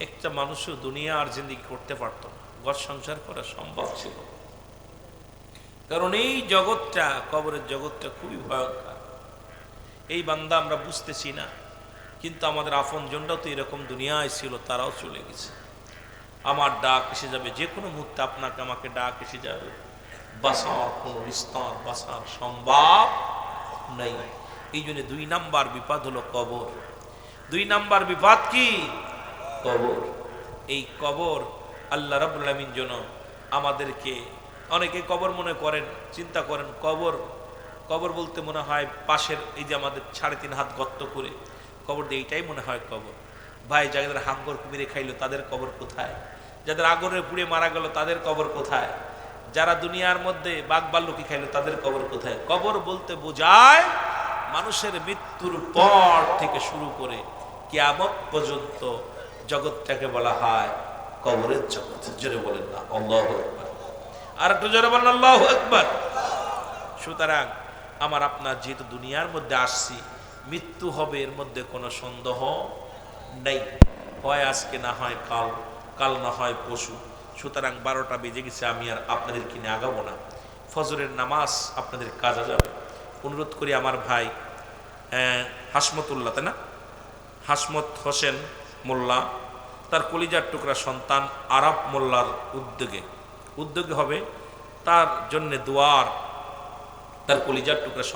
একটা মানুষও দুনিয়ার জিন্দেগি করতে পারত না, ঘর সংসার করা সম্ভব ছিল। কারণ এই জগৎটা, কবরের জগৎটা খুবই ভয়ঙ্কর। এই বান্দা আমরা বুঝতেছি না, কিন্তু আমাদের আপনজনরাও তো এরকম দুনিয়ায় ছিল, তারাও চলে গেছে। আমার ডাক এসে যাবে, যে কোনো মুহূর্তে আপনাকে আমাকে ডাক এসে যাবে। বাঁচার কোনো বিস্তার, বাঁচার সম্ভব নাই। এই জন্য 2 নাম্বার বিপদ হলো কবর। 2 নাম্বার বিপদ কি? কবর। এই কবর আল্লাহ রাব্বুল আলামিন যেন আমাদেরকে, অনেকে কবর মনে করেন, চিন্তা করেন কবর, কবর বলতে মনে হয় পাশের এই যে আমাদের 3.5 হাত গর্ত করে কবর দিয়ে, এইটাই মনে হয় কবর। ভাই, যাদের হাঙ্গর কুমিরে খাইলো তাদের কবর কোথায়? যাদের আগরে পুড়ে মারা গেল তাদের কবর কোথায়? যারা দুনিয়ার মধ্যে বাঘ ভাল্লুকি খাইলো তাদের কবর কোথায়? কবর বলতে বোঝায় মানুষের মৃত্যুর পর থেকে শুরু করে কিয়ামত পর্যন্ত জগৎটাকে বলা হয় কবরের জগৎ। জোরে বলেন না আল্লাহু আকবার। আর একটু জোরে বলেন আল্লাহু আকবার। সুতরাং আমার আপনার যেহেতু দুনিয়ার মধ্যে আসছি, মৃত্যু হবে, এর মধ্যে কোনো সন্দেহ নেই। হয় আজকে, না হয় কাল, কাল না হয় পশু। সুতরাং 12টা বেজে গেছে, আমি আর আপনাদের কিনে আগাবো না। ফজরের নামাজ আপনাদের কাজে যাবে। অনুরোধ করি আমার ভাই হাসমতুল্লাহ, তাই না, হাসমত হোসেন মোল্লা, তার কলিজার টুকরা সন্তান আরাফ মোল্লার উদ্যোগে হবে, তার জন্যে দোয়ার, তার কলিজার টুকরা সন্তান